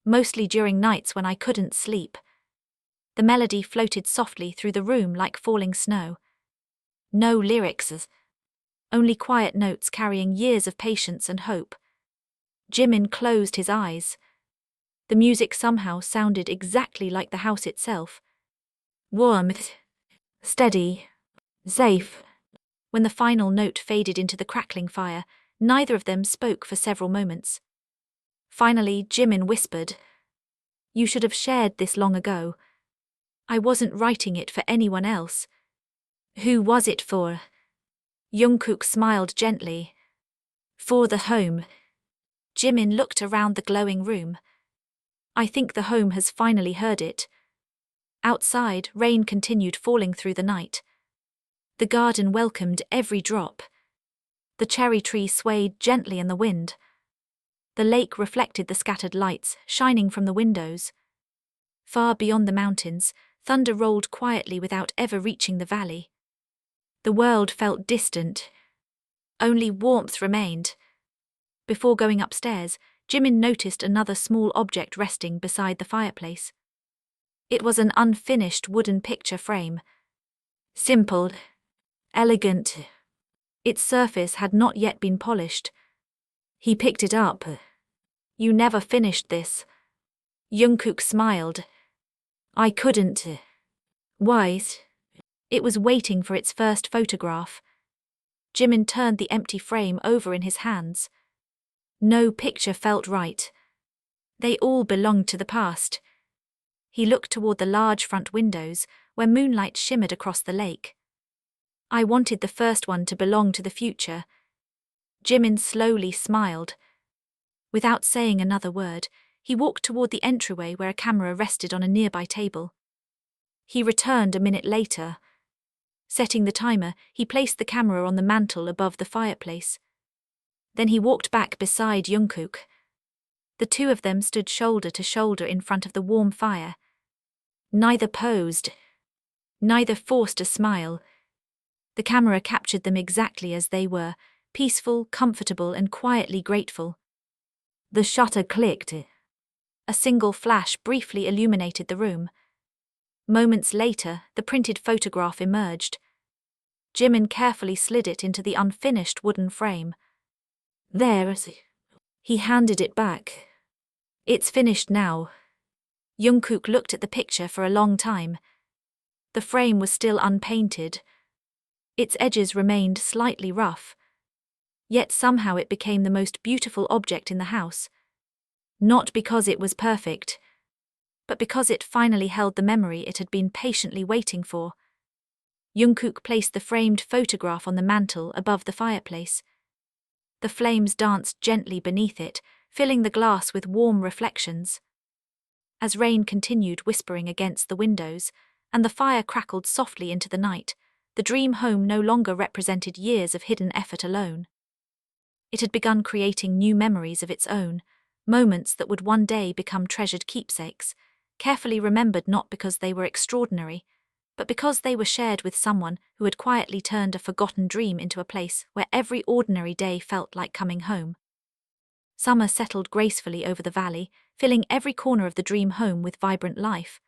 Mostly during nights when I couldn't sleep. The melody floated softly through the room like falling snow. No lyrics, only quiet notes carrying years of patience and hope. Jimin closed his eyes. The music somehow sounded exactly like the house itself. Warm, steady, safe. When the final note faded into the crackling fire, neither of them spoke for several moments. Finally, Jimin whispered, "You should have shared this long ago. I wasn't writing it for anyone else." "Who was it for?" Jungkook smiled gently. "For the home." Jimin looked around the glowing room. "I think the home has finally heard it." Outside, rain continued falling through the night. The garden welcomed every drop. The cherry tree swayed gently in the wind. The lake reflected the scattered lights shining from the windows. Far beyond the mountains, thunder rolled quietly without ever reaching the valley. The world felt distant. Only warmth remained. Before going upstairs, Jimin noticed another small object resting beside the fireplace. It was an unfinished wooden picture frame. Simple, elegant. Its surface had not yet been polished. He picked it up. "You never finished this." Jungkook smiled. "I couldn't." "Why?" "It was waiting for its first photograph." Jimin turned the empty frame over in his hands. No picture felt right. They all belonged to the past. He looked toward the large front windows, where moonlight shimmered across the lake. "I wanted the first one to belong to the future." Jimin slowly smiled. Without saying another word, he walked toward the entryway where a camera rested on a nearby table. He returned a minute later. Setting the timer, he placed the camera on the mantel above the fireplace. Then he walked back beside Jungkook. The two of them stood shoulder to shoulder in front of the warm fire. Neither posed. Neither forced a smile. The camera captured them exactly as they were, peaceful, comfortable, and quietly grateful. The shutter clicked. A single flash briefly illuminated the room. Moments later, the printed photograph emerged. Jimin carefully slid it into the unfinished wooden frame. "There." He handed it back. "It's finished now." Jungkook looked at the picture for a long time. The frame was still unpainted. Its edges remained slightly rough. Yet somehow it became the most beautiful object in the house. Not because it was perfect, but because it finally held the memory it had been patiently waiting for. Jungkook placed the framed photograph on the mantel above the fireplace. The flames danced gently beneath it, filling the glass with warm reflections. As rain continued whispering against the windows, and the fire crackled softly into the night, the dream home no longer represented years of hidden effort alone. It had begun creating new memories of its own, moments that would one day become treasured keepsakes, carefully remembered not because they were extraordinary, but because they were shared with someone who had quietly turned a forgotten dream into a place where every ordinary day felt like coming home. Summer settled gracefully over the valley, filling every corner of the dream home with vibrant life.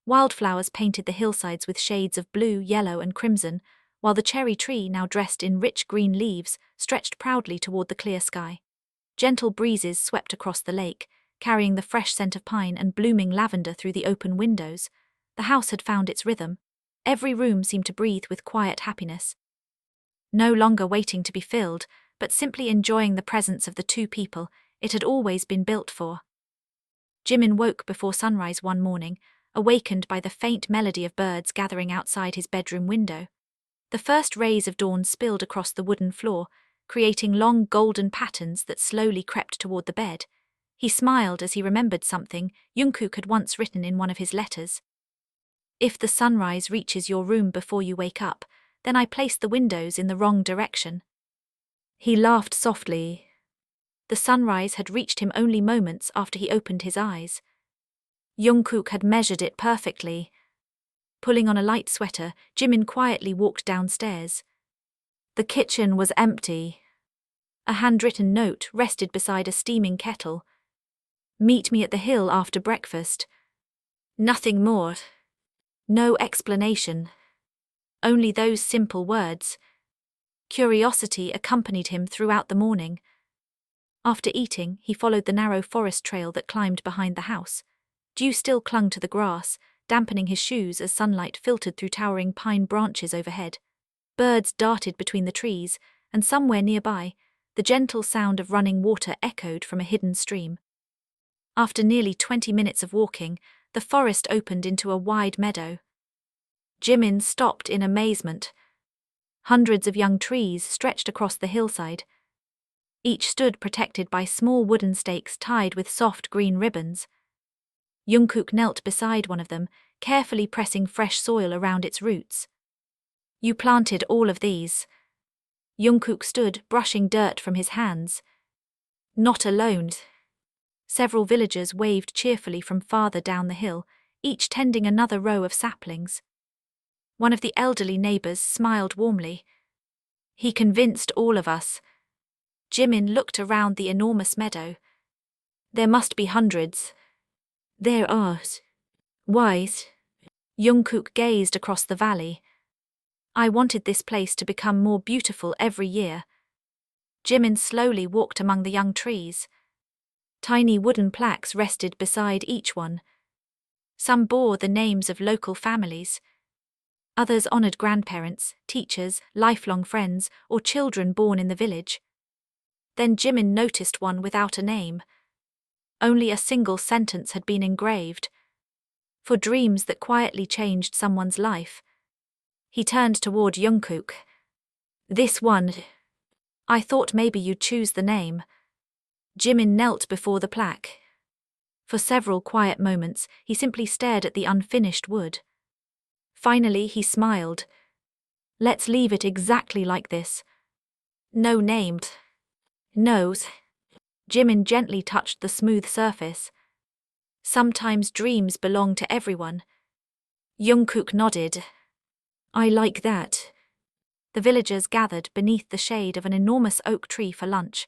Wildflowers painted the hillsides with shades of blue, yellow, and crimson, while the cherry tree, now dressed in rich green leaves, stretched proudly toward the clear sky. Gentle breezes swept across the lake, carrying the fresh scent of pine and blooming lavender through the open windows. The house had found its rhythm. Every room seemed to breathe with quiet happiness. No longer waiting to be filled, but simply enjoying the presence of the two people it had always been built for. Jimin woke before sunrise one morning, awakened by the faint melody of birds gathering outside his bedroom window. The first rays of dawn spilled across the wooden floor, creating long golden patterns that slowly crept toward the bed. He smiled as he remembered something Jungkook had once written in one of his letters. "If the sunrise reaches your room before you wake up, then I placed the windows in the wrong direction." He laughed softly. The sunrise had reached him only moments after he opened his eyes. Jungkook had measured it perfectly. Pulling on a light sweater, Jimin quietly walked downstairs. The kitchen was empty. A handwritten note rested beside a steaming kettle. Meet me at the hill after breakfast. Nothing more. No explanation. Only those simple words. Curiosity accompanied him throughout the morning. After eating, he followed the narrow forest trail that climbed behind the house. Dew still clung to the grass, dampening his shoes as sunlight filtered through towering pine branches overhead. Birds darted between the trees, and somewhere nearby, the gentle sound of running water echoed from a hidden stream. After nearly 20 minutes of walking, the forest opened into a wide meadow. Jimin stopped in amazement. Hundreds of young trees stretched across the hillside. Each stood protected by small wooden stakes tied with soft green ribbons. Jungkook knelt beside one of them, carefully pressing fresh soil around its roots. You planted all of these. Jungkook stood, brushing dirt from his hands. Not alone. Several villagers waved cheerfully from farther down the hill, each tending another row of saplings. One of the elderly neighbors smiled warmly. He convinced all of us. Jimin looked around the enormous meadow. There must be hundreds. There are. Why? Jungkook gazed across the valley. I wanted this place to become more beautiful every year. Jimin slowly walked among the young trees. Tiny wooden plaques rested beside each one. Some bore the names of local families. Others honored grandparents, teachers, lifelong friends, or children born in the village. Then Jimin noticed one without a name. Only a single sentence had been engraved. For dreams that quietly changed someone's life. He turned toward Jungkook. This one. I thought maybe you'd choose the name. Jimin knelt before the plaque. For several quiet moments, he simply stared at the unfinished wood. Finally, he smiled. Let's leave it exactly like this. No named. No. Jimin gently touched the smooth surface. Sometimes dreams belong to everyone. Jungkook nodded. I like that. The villagers gathered beneath the shade of an enormous oak tree for lunch.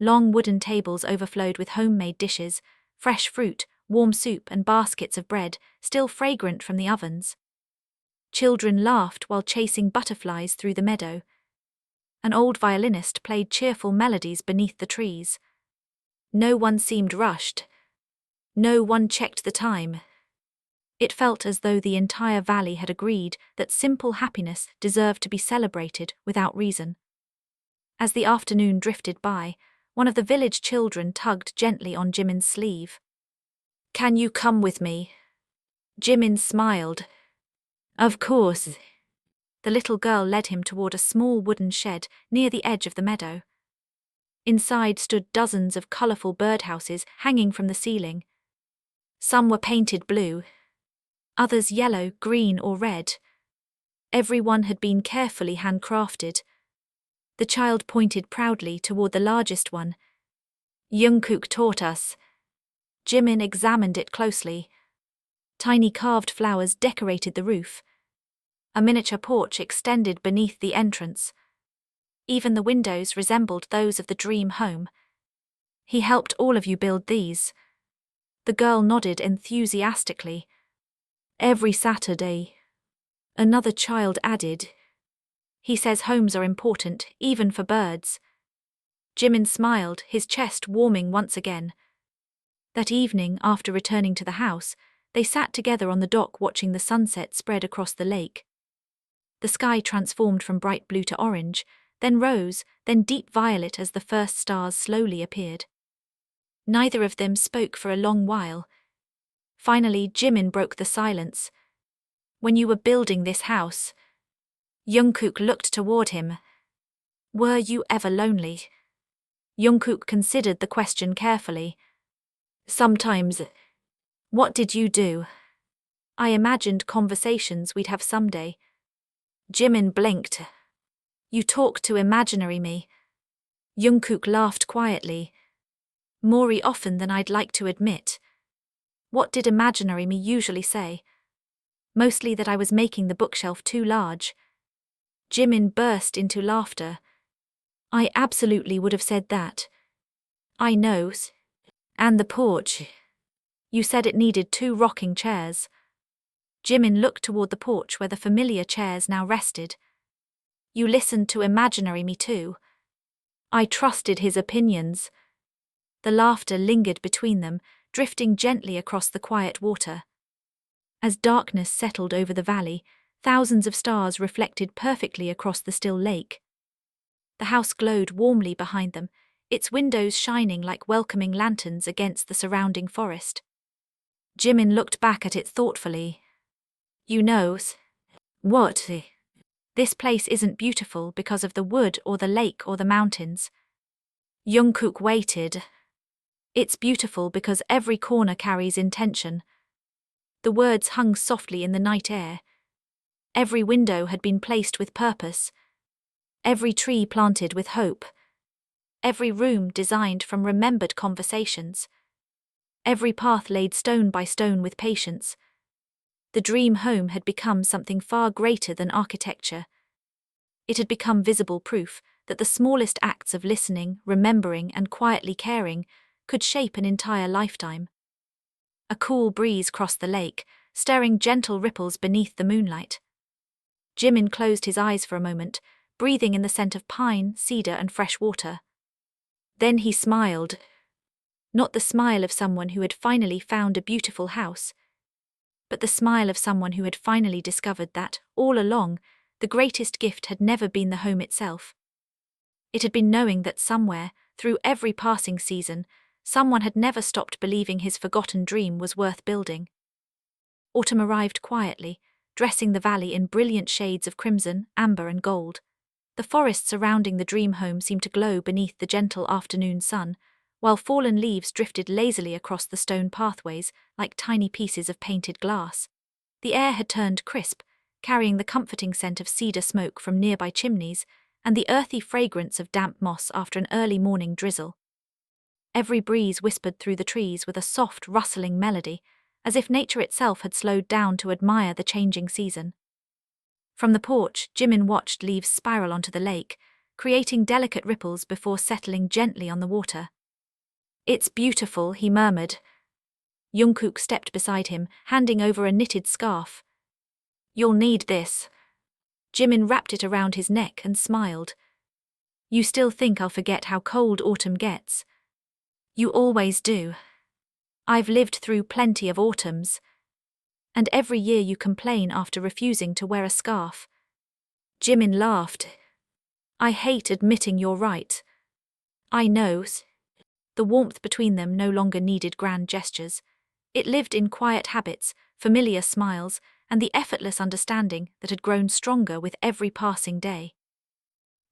Long wooden tables overflowed with homemade dishes, fresh fruit, warm soup, and baskets of bread, still fragrant from the ovens. Children laughed while chasing butterflies through the meadow. An old violinist played cheerful melodies beneath the trees. No one seemed rushed. No one checked the time. It felt as though the entire valley had agreed that simple happiness deserved to be celebrated without reason. As the afternoon drifted by, one of the village children tugged gently on Jimin's sleeve. Can you come with me? Jimin smiled. Of course. The little girl led him toward a small wooden shed near the edge of the meadow. Inside stood dozens of colorful birdhouses hanging from the ceiling. Some were painted blue, others yellow, green, or red. Every one had been carefully handcrafted. The child pointed proudly toward the largest one. Jungkook taught us. Jimin examined it closely. Tiny carved flowers decorated the roof. A miniature porch extended beneath the entrance. Even the windows resembled those of the dream home. He helped all of you build these. The girl nodded enthusiastically. Every Saturday. Another child added. He says homes are important, even for birds. Jimin smiled, his chest warming once again. That evening, after returning to the house, they sat together on the dock watching the sunset spread across the lake. The sky transformed from bright blue to orange, then rose, then deep violet as the first stars slowly appeared. Neither of them spoke for a long while. Finally, Jimin broke the silence. When you were building this house, Jungkook looked toward him. Were you ever lonely? Jungkook considered the question carefully. Sometimes. What did you do? I imagined conversations we'd have someday. Jimin blinked. You talk to imaginary me. Jungkook laughed quietly. More often than I'd like to admit. What did imaginary me usually say? Mostly that I was making the bookshelf too large. Jimin burst into laughter. I absolutely would have said that. I know. And the porch. You said it needed 2 rocking chairs. Jimin looked toward the porch where the familiar chairs now rested. You listened to imaginary me too. I trusted his opinions. The laughter lingered between them, drifting gently across the quiet water. As darkness settled over the valley, thousands of stars reflected perfectly across the still lake. The house glowed warmly behind them, its windows shining like welcoming lanterns against the surrounding forest. Jimin looked back at it thoughtfully. You know what? This place isn't beautiful because of the wood or the lake or the mountains. Jungkook waited. It's beautiful because every corner carries intention. The words hung softly in the night air. Every window had been placed with purpose. Every tree planted with hope. Every room designed from remembered conversations. Every path laid stone by stone with patience. The dream home had become something far greater than architecture. It had become visible proof that the smallest acts of listening, remembering, and quietly caring could shape an entire lifetime. A cool breeze crossed the lake, stirring gentle ripples beneath the moonlight. Jimin closed his eyes for a moment, breathing in the scent of pine, cedar, and fresh water. Then he smiled. Not the smile of someone who had finally found a beautiful house, but the smile of someone who had finally discovered that, all along, the greatest gift had never been the home itself. It had been knowing that somewhere, through every passing season, someone had never stopped believing his forgotten dream was worth building. Autumn arrived quietly, dressing the valley in brilliant shades of crimson, amber, and gold. The forest surrounding the dream home seemed to glow beneath the gentle afternoon sun, while fallen leaves drifted lazily across the stone pathways like tiny pieces of painted glass. The air had turned crisp, carrying the comforting scent of cedar smoke from nearby chimneys and the earthy fragrance of damp moss after an early morning drizzle. Every breeze whispered through the trees with a soft, rustling melody, as if nature itself had slowed down to admire the changing season. From the porch, Jimin watched leaves spiral onto the lake, creating delicate ripples before settling gently on the water. It's beautiful, he murmured. Jungkook stepped beside him, handing over a knitted scarf. You'll need this. Jimin wrapped it around his neck and smiled. You still think I'll forget how cold autumn gets? You always do. I've lived through plenty of autumns. And every year you complain after refusing to wear a scarf. Jimin laughed. I hate admitting you're right. I know. The warmth between them no longer needed grand gestures. It lived in quiet habits, familiar smiles, and the effortless understanding that had grown stronger with every passing day.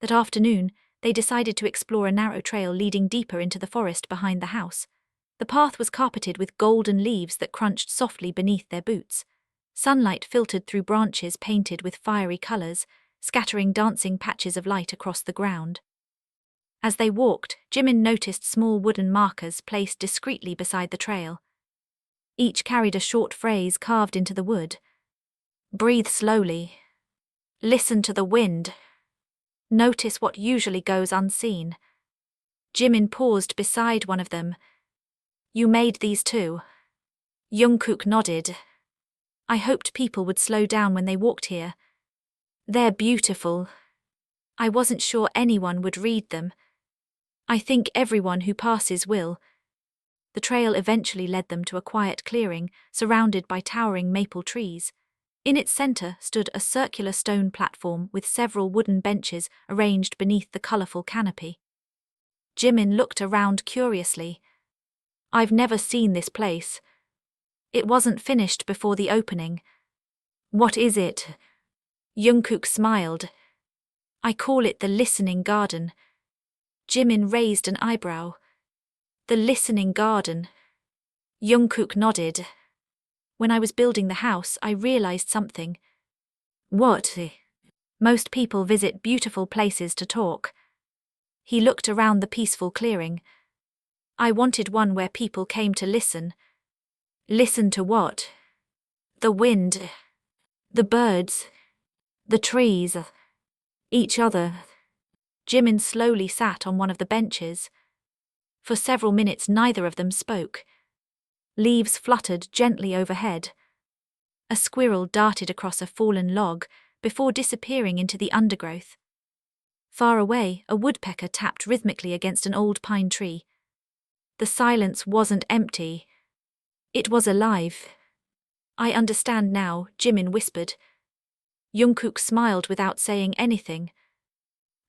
That afternoon, they decided to explore a narrow trail leading deeper into the forest behind the house. The path was carpeted with golden leaves that crunched softly beneath their boots. Sunlight filtered through branches painted with fiery colors, scattering dancing patches of light across the ground. As they walked, Jimin noticed small wooden markers placed discreetly beside the trail. Each carried a short phrase carved into the wood. Breathe slowly. Listen to the wind. Notice what usually goes unseen. Jimin paused beside one of them. You made these too? Jungkook nodded. I hoped people would slow down when they walked here. They're beautiful. I wasn't sure anyone would read them. I think everyone who passes will. The trail eventually led them to a quiet clearing, surrounded by towering maple trees. In its center stood a circular stone platform with several wooden benches arranged beneath the colorful canopy. Jimin looked around curiously. I've never seen this place. It wasn't finished before the opening. What is it? Jungkook smiled. I call it the listening garden. Jimin raised an eyebrow. The listening garden. Jungkook nodded. When I was building the house, I realized something. What? Most people visit beautiful places to talk. He looked around the peaceful clearing. I wanted one where people came to listen. Listen to what? The wind. The birds. The trees. Each other. Jimin slowly sat on one of the benches. For several minutes neither of them spoke. Leaves fluttered gently overhead. A squirrel darted across a fallen log before disappearing into the undergrowth. Far away, a woodpecker tapped rhythmically against an old pine tree. The silence wasn't empty. It was alive. I understand now, Jimin whispered. Jungkook smiled without saying anything.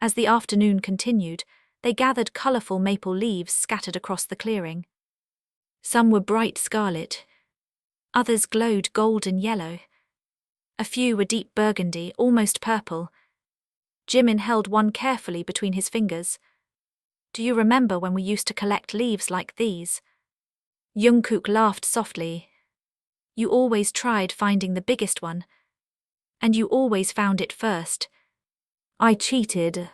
As the afternoon continued, they gathered colourful maple leaves scattered across the clearing. Some were bright scarlet. Others glowed golden yellow. A few were deep burgundy, almost purple. Jimin held one carefully between his fingers. Do you remember when we used to collect leaves like these? Jungkook laughed softly. You always tried finding the biggest one. And you always found it first. I cheated.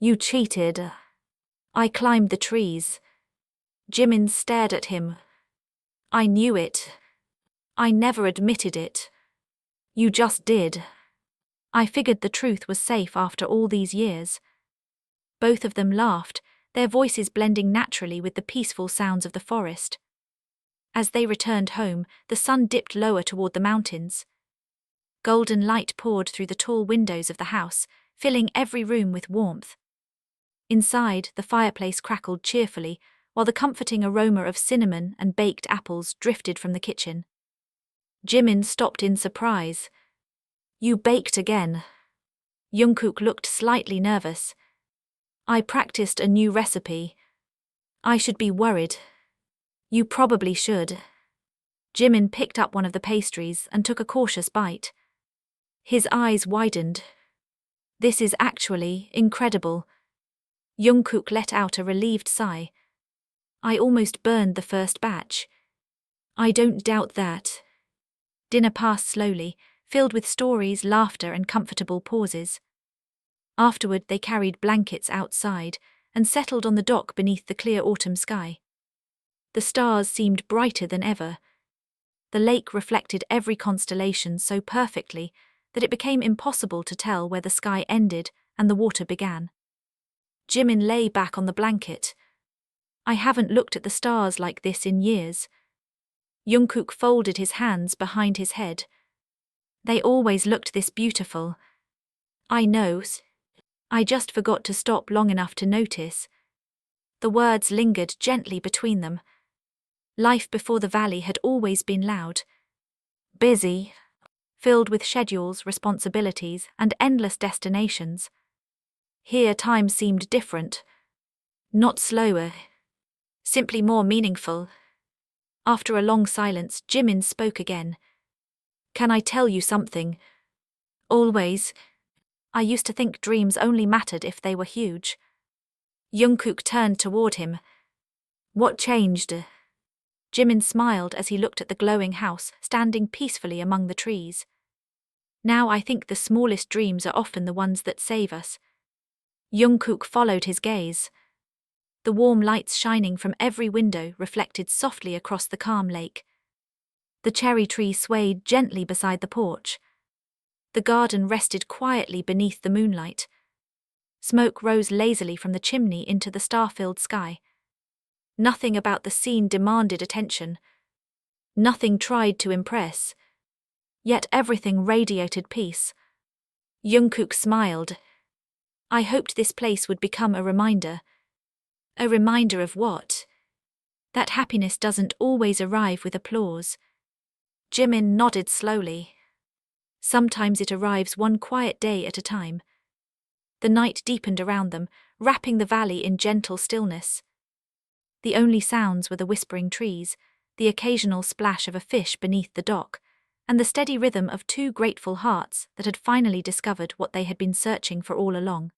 You cheated. I climbed the trees. Jimin stared at him. I knew it. I never admitted it. You just did. I figured the truth was safe after all these years. Both of them laughed, their voices blending naturally with the peaceful sounds of the forest. As they returned home, the sun dipped lower toward the mountains. Golden light poured through the tall windows of the house, filling every room with warmth. Inside, the fireplace crackled cheerfully, while the comforting aroma of cinnamon and baked apples drifted from the kitchen. Jimin stopped in surprise. You baked again. Jungkook looked slightly nervous. I practiced a new recipe. I should be worried. You probably should. Jimin picked up one of the pastries and took a cautious bite. His eyes widened. This is actually incredible. Jungkook let out a relieved sigh. I almost burned the first batch. I don't doubt that. Dinner passed slowly, filled with stories, laughter, and comfortable pauses. Afterward, they carried blankets outside and settled on the dock beneath the clear autumn sky. The stars seemed brighter than ever. The lake reflected every constellation so perfectly that it became impossible to tell where the sky ended and the water began. Jimin lay back on the blanket. I haven't looked at the stars like this in years. Jungkook folded his hands behind his head. They always looked this beautiful. I know. I just forgot to stop long enough to notice. The words lingered gently between them. Life before the valley had always been loud. Busy. Filled with schedules, responsibilities, and endless destinations. Here time seemed different. Not slower. Simply more meaningful. After a long silence, Jimin spoke again. Can I tell you something? Always. I used to think dreams only mattered if they were huge. Jungkook turned toward him. What changed? Jimin smiled as he looked at the glowing house standing peacefully among the trees. Now I think the smallest dreams are often the ones that save us. Jungkook followed his gaze. The warm lights shining from every window reflected softly across the calm lake. The cherry tree swayed gently beside the porch. The garden rested quietly beneath the moonlight. Smoke rose lazily from the chimney into the star-filled sky. Nothing about the scene demanded attention. Nothing tried to impress. Yet everything radiated peace. Jungkook smiled. I hoped this place would become a reminder. A reminder of what? That happiness doesn't always arrive with applause. Jimin nodded slowly. Sometimes it arrives one quiet day at a time. The night deepened around them, wrapping the valley in gentle stillness. The only sounds were the whispering trees, the occasional splash of a fish beneath the dock, and the steady rhythm of two grateful hearts that had finally discovered what they had been searching for all along.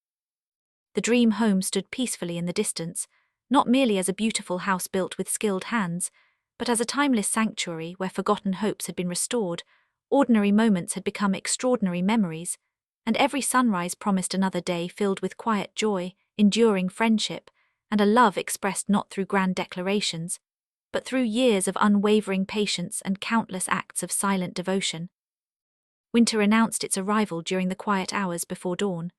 The dream home stood peacefully in the distance, not merely as a beautiful house built with skilled hands, but as a timeless sanctuary where forgotten hopes had been restored, ordinary moments had become extraordinary memories, and every sunrise promised another day filled with quiet joy, enduring friendship, and a love expressed not through grand declarations, but through years of unwavering patience and countless acts of silent devotion. Winter announced its arrival during the quiet hours before dawn.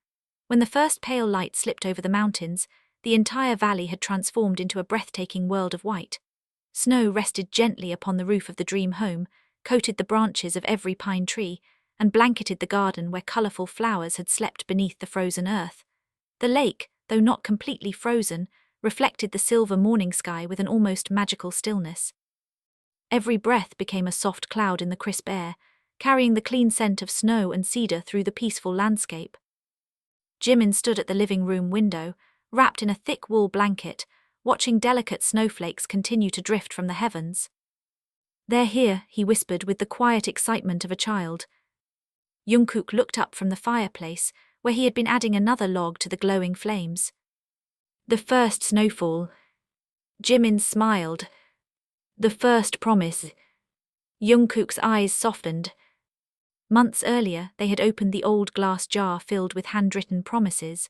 When the first pale light slipped over the mountains, the entire valley had transformed into a breathtaking world of white. Snow rested gently upon the roof of the dream home, coated the branches of every pine tree, and blanketed the garden where colourful flowers had slept beneath the frozen earth. The lake, though not completely frozen, reflected the silver morning sky with an almost magical stillness. Every breath became a soft cloud in the crisp air, carrying the clean scent of snow and cedar through the peaceful landscape. Jimin stood at the living room window, wrapped in a thick wool blanket, watching delicate snowflakes continue to drift from the heavens. "They're here," he whispered with the quiet excitement of a child. Jungkook looked up from the fireplace, where he had been adding another log to the glowing flames. "The first snowfall." Jimin smiled. "The first promise." Jungkook's eyes softened. Months earlier, they had opened the old glass jar filled with handwritten promises.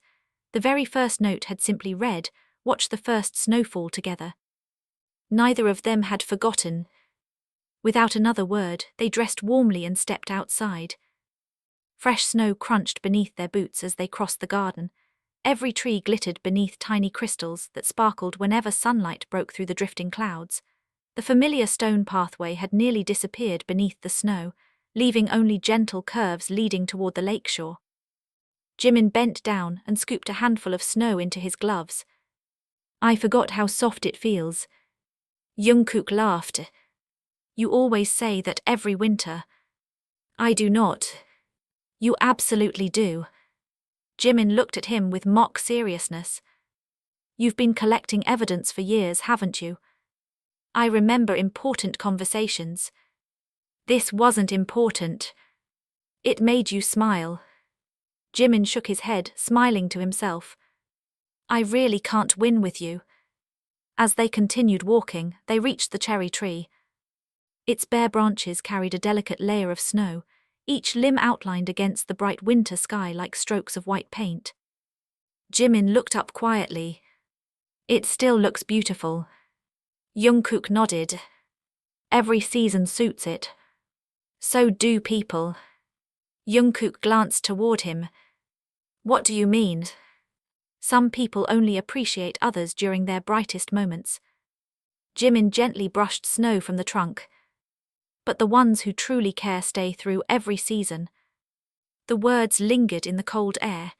The very first note had simply read, "Watch the first snowfall together." Neither of them had forgotten. Without another word, they dressed warmly and stepped outside. Fresh snow crunched beneath their boots as they crossed the garden. Every tree glittered beneath tiny crystals that sparkled whenever sunlight broke through the drifting clouds. The familiar stone pathway had nearly disappeared beneath the snow, leaving only gentle curves leading toward the lakeshore. Jimin bent down and scooped a handful of snow into his gloves. "I forgot how soft it feels." Jungkook laughed. "You always say that every winter." "I do not." "You absolutely do." Jimin looked at him with mock seriousness. "You've been collecting evidence for years, haven't you?" "I remember important conversations." "This wasn't important." "It made you smile." Jimin shook his head, smiling to himself. "I really can't win with you." As they continued walking, they reached the cherry tree. Its bare branches carried a delicate layer of snow, each limb outlined against the bright winter sky like strokes of white paint. Jimin looked up quietly. "It still looks beautiful." Jungkook nodded. "Every season suits it." "So do people." Jungkook glanced toward him. "What do you mean?" "Some people only appreciate others during their brightest moments." Jimin gently brushed snow from the trunk. "But the ones who truly care stay through every season." The words lingered in the cold air.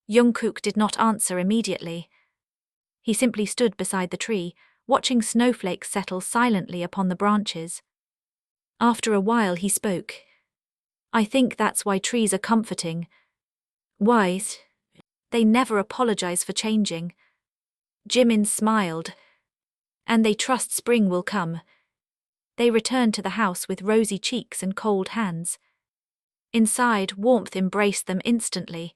Jungkook did not answer immediately. He simply stood beside the tree, watching snowflakes settle silently upon the branches. After a while he spoke. "I think that's why trees are comforting. Wise. They never apologize for changing." Jimin smiled. "And they trust spring will come." They returned to the house with rosy cheeks and cold hands. Inside, warmth embraced them instantly.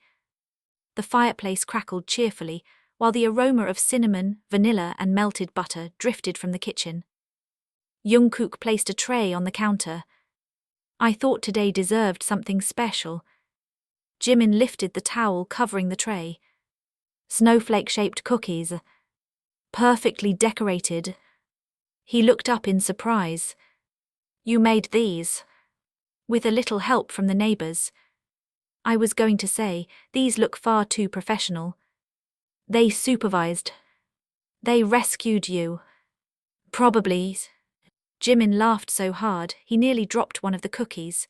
The fireplace crackled cheerfully, while the aroma of cinnamon, vanilla, and melted butter drifted from the kitchen. Jungkook placed a tray on the counter. "I thought today deserved something special." Jimin lifted the towel covering the tray. Snowflake-shaped cookies. Perfectly decorated. He looked up in surprise. "You made these?" "With a little help from the neighbors." "I was going to say, these look far too professional." "They supervised." "They rescued you." "Probably." Jimin laughed so hard, he nearly dropped one of the cookies.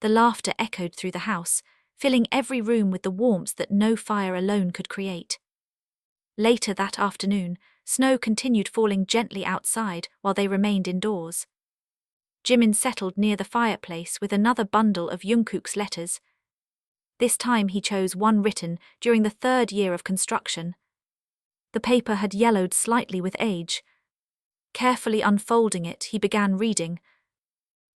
The laughter echoed through the house, filling every room with the warmth that no fire alone could create. Later that afternoon, snow continued falling gently outside while they remained indoors. Jimin settled near the fireplace with another bundle of Jungkook's letters. This time he chose one written during the 3rd year of construction. The paper had yellowed slightly with age. Carefully unfolding it, he began reading.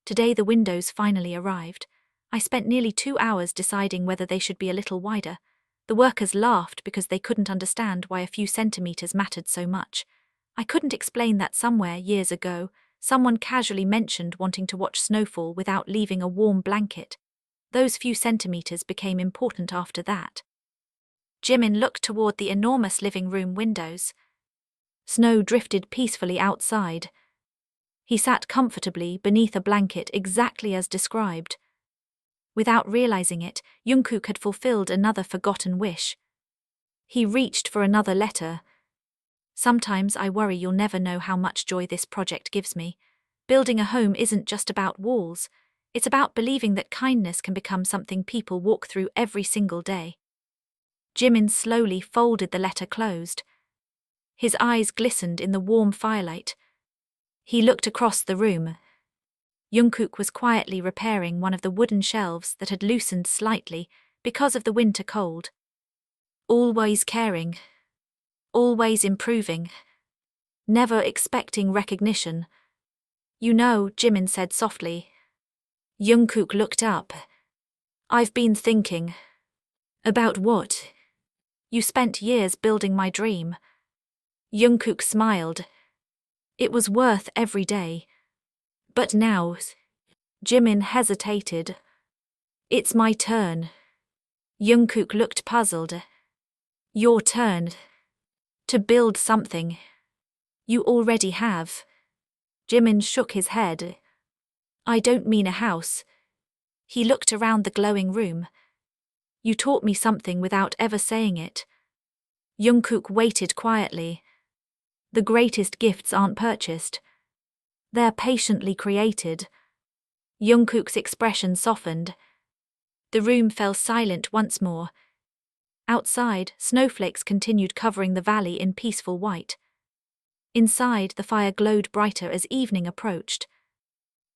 "Today the windows finally arrived. I spent nearly 2 hours deciding whether they should be a little wider. The workers laughed because they couldn't understand why a few centimeters mattered so much. I couldn't explain that somewhere, years ago, someone casually mentioned wanting to watch snowfall without leaving a warm blanket. Those few centimeters became important after that." Jimin looked toward the enormous living room windows. Snow drifted peacefully outside. He sat comfortably beneath a blanket exactly as described. Without realizing it, Jungkook had fulfilled another forgotten wish. He reached for another letter. Sometimes I worry you'll never know how much joy this project gives me. Building a home isn't just about walls. It's about believing that kindness can become something people walk through every single day. Jimin slowly folded the letter closed. His eyes glistened in the warm firelight. He looked across the room. Jungkook was quietly repairing one of the wooden shelves that had loosened slightly because of the winter cold. Always caring. Always improving. Never expecting recognition. You know, Jimin said softly. Jungkook looked up. I've been thinking. About what? You spent years building my dream. Jungkook smiled. It was worth every day. But now, Jimin hesitated. It's my turn. Jungkook looked puzzled. Your turn. To build something. You already have. Jimin shook his head. I don't mean a house. He looked around the glowing room. You taught me something without ever saying it. Jungkook waited quietly. The greatest gifts aren't purchased. They're patiently created. Jungkook's expression softened. The room fell silent once more. Outside, snowflakes continued covering the valley in peaceful white. Inside, the fire glowed brighter as evening approached.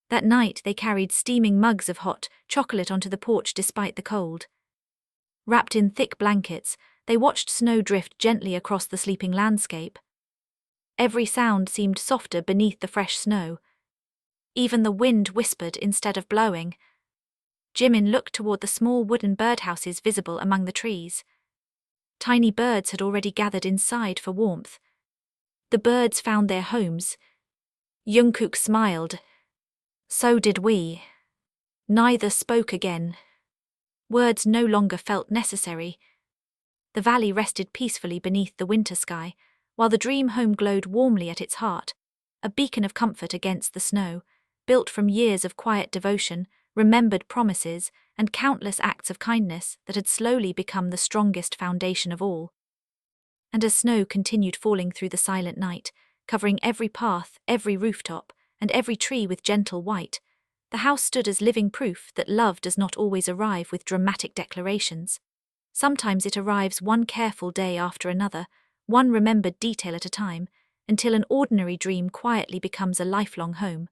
That night, they carried steaming mugs of hot chocolate onto the porch despite the cold. Wrapped in thick blankets, they watched snow drift gently across the sleeping landscape. Every sound seemed softer beneath the fresh snow. Even the wind whispered instead of blowing. Jimin looked toward the small wooden birdhouses visible among the trees. Tiny birds had already gathered inside for warmth. The birds found their homes. Jungkook smiled. So did we. Neither spoke again. Words no longer felt necessary. The valley rested peacefully beneath the winter sky, while the dream home glowed warmly at its heart, a beacon of comfort against the snow, built from years of quiet devotion, remembered promises, and countless acts of kindness that had slowly become the strongest foundation of all. And as snow continued falling through the silent night, covering every path, every rooftop, and every tree with gentle white, the house stood as living proof that love does not always arrive with dramatic declarations. Sometimes it arrives one careful day after another, one remembered detail at a time, until an ordinary dream quietly becomes a lifelong home.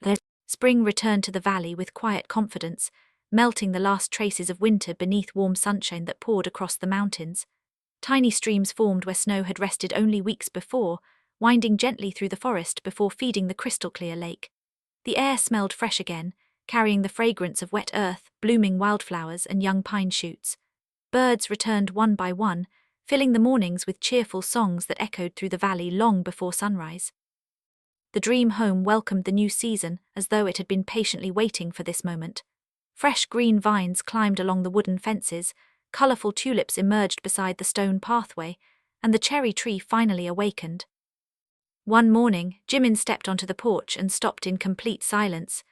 The spring returned to the valley with quiet confidence, melting the last traces of winter beneath warm sunshine that poured across the mountains. Tiny streams formed where snow had rested only weeks before, winding gently through the forest before feeding the crystal-clear lake. The air smelled fresh again, carrying the fragrance of wet earth, blooming wildflowers, and young pine shoots. Birds returned one by one, filling the mornings with cheerful songs that echoed through the valley long before sunrise. The dream home welcomed the new season as though it had been patiently waiting for this moment. Fresh green vines climbed along the wooden fences, colorful tulips emerged beside the stone pathway, and the cherry tree finally awakened. One morning, Jimin stepped onto the porch and stopped in complete silence.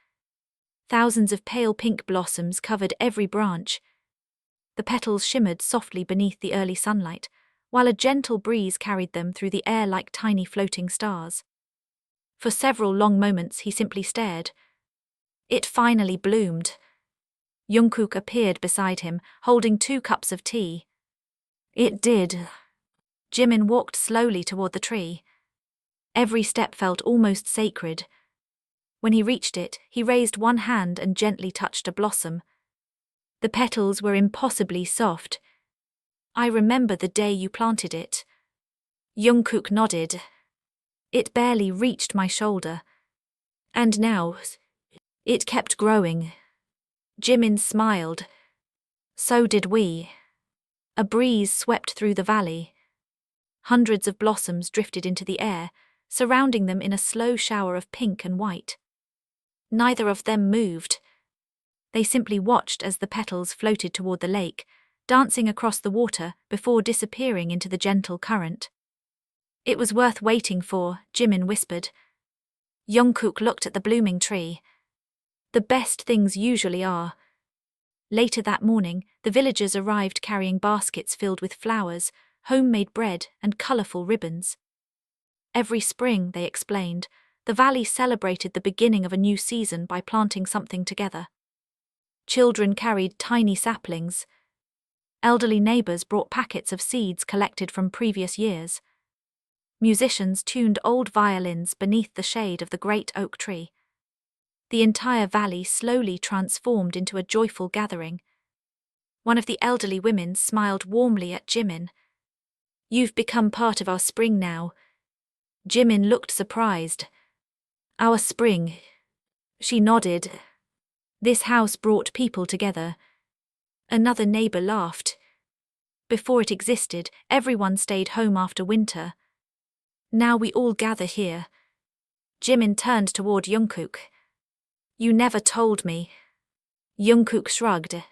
Thousands of pale pink blossoms covered every branch. The petals shimmered softly beneath the early sunlight, while a gentle breeze carried them through the air like tiny floating stars. For several long moments he simply stared. It finally bloomed. Jungkook appeared beside him, holding 2 cups of tea. It did. Jimin walked slowly toward the tree. Every step felt almost sacred. When he reached it, he raised one hand and gently touched a blossom. The petals were impossibly soft. I remember the day you planted it. Jungkook nodded. It barely reached my shoulder. And now, it kept growing. Jimin smiled. So did we. A breeze swept through the valley. Hundreds of blossoms drifted into the air, surrounding them in a slow shower of pink and white. Neither of them moved. They simply watched as the petals floated toward the lake, dancing across the water before disappearing into the gentle current. It was worth waiting for, Jimin whispered. Jungkook looked at the blooming tree. The best things usually are. Later that morning, the villagers arrived carrying baskets filled with flowers, homemade bread, and colorful ribbons. Every spring, they explained, the valley celebrated the beginning of a new season by planting something together. Children carried tiny saplings. Elderly neighbors brought packets of seeds collected from previous years. Musicians tuned old violins beneath the shade of the great oak tree. The entire valley slowly transformed into a joyful gathering. One of the elderly women smiled warmly at Jimin. "You've become part of our spring now." Jimin looked surprised. "Our spring?" She nodded. "This house brought people together." Another neighbor laughed. "Before it existed, everyone stayed home after winter. Now we all gather here." Jimin turned toward Jungkook. "You never told me." Jungkook shrugged.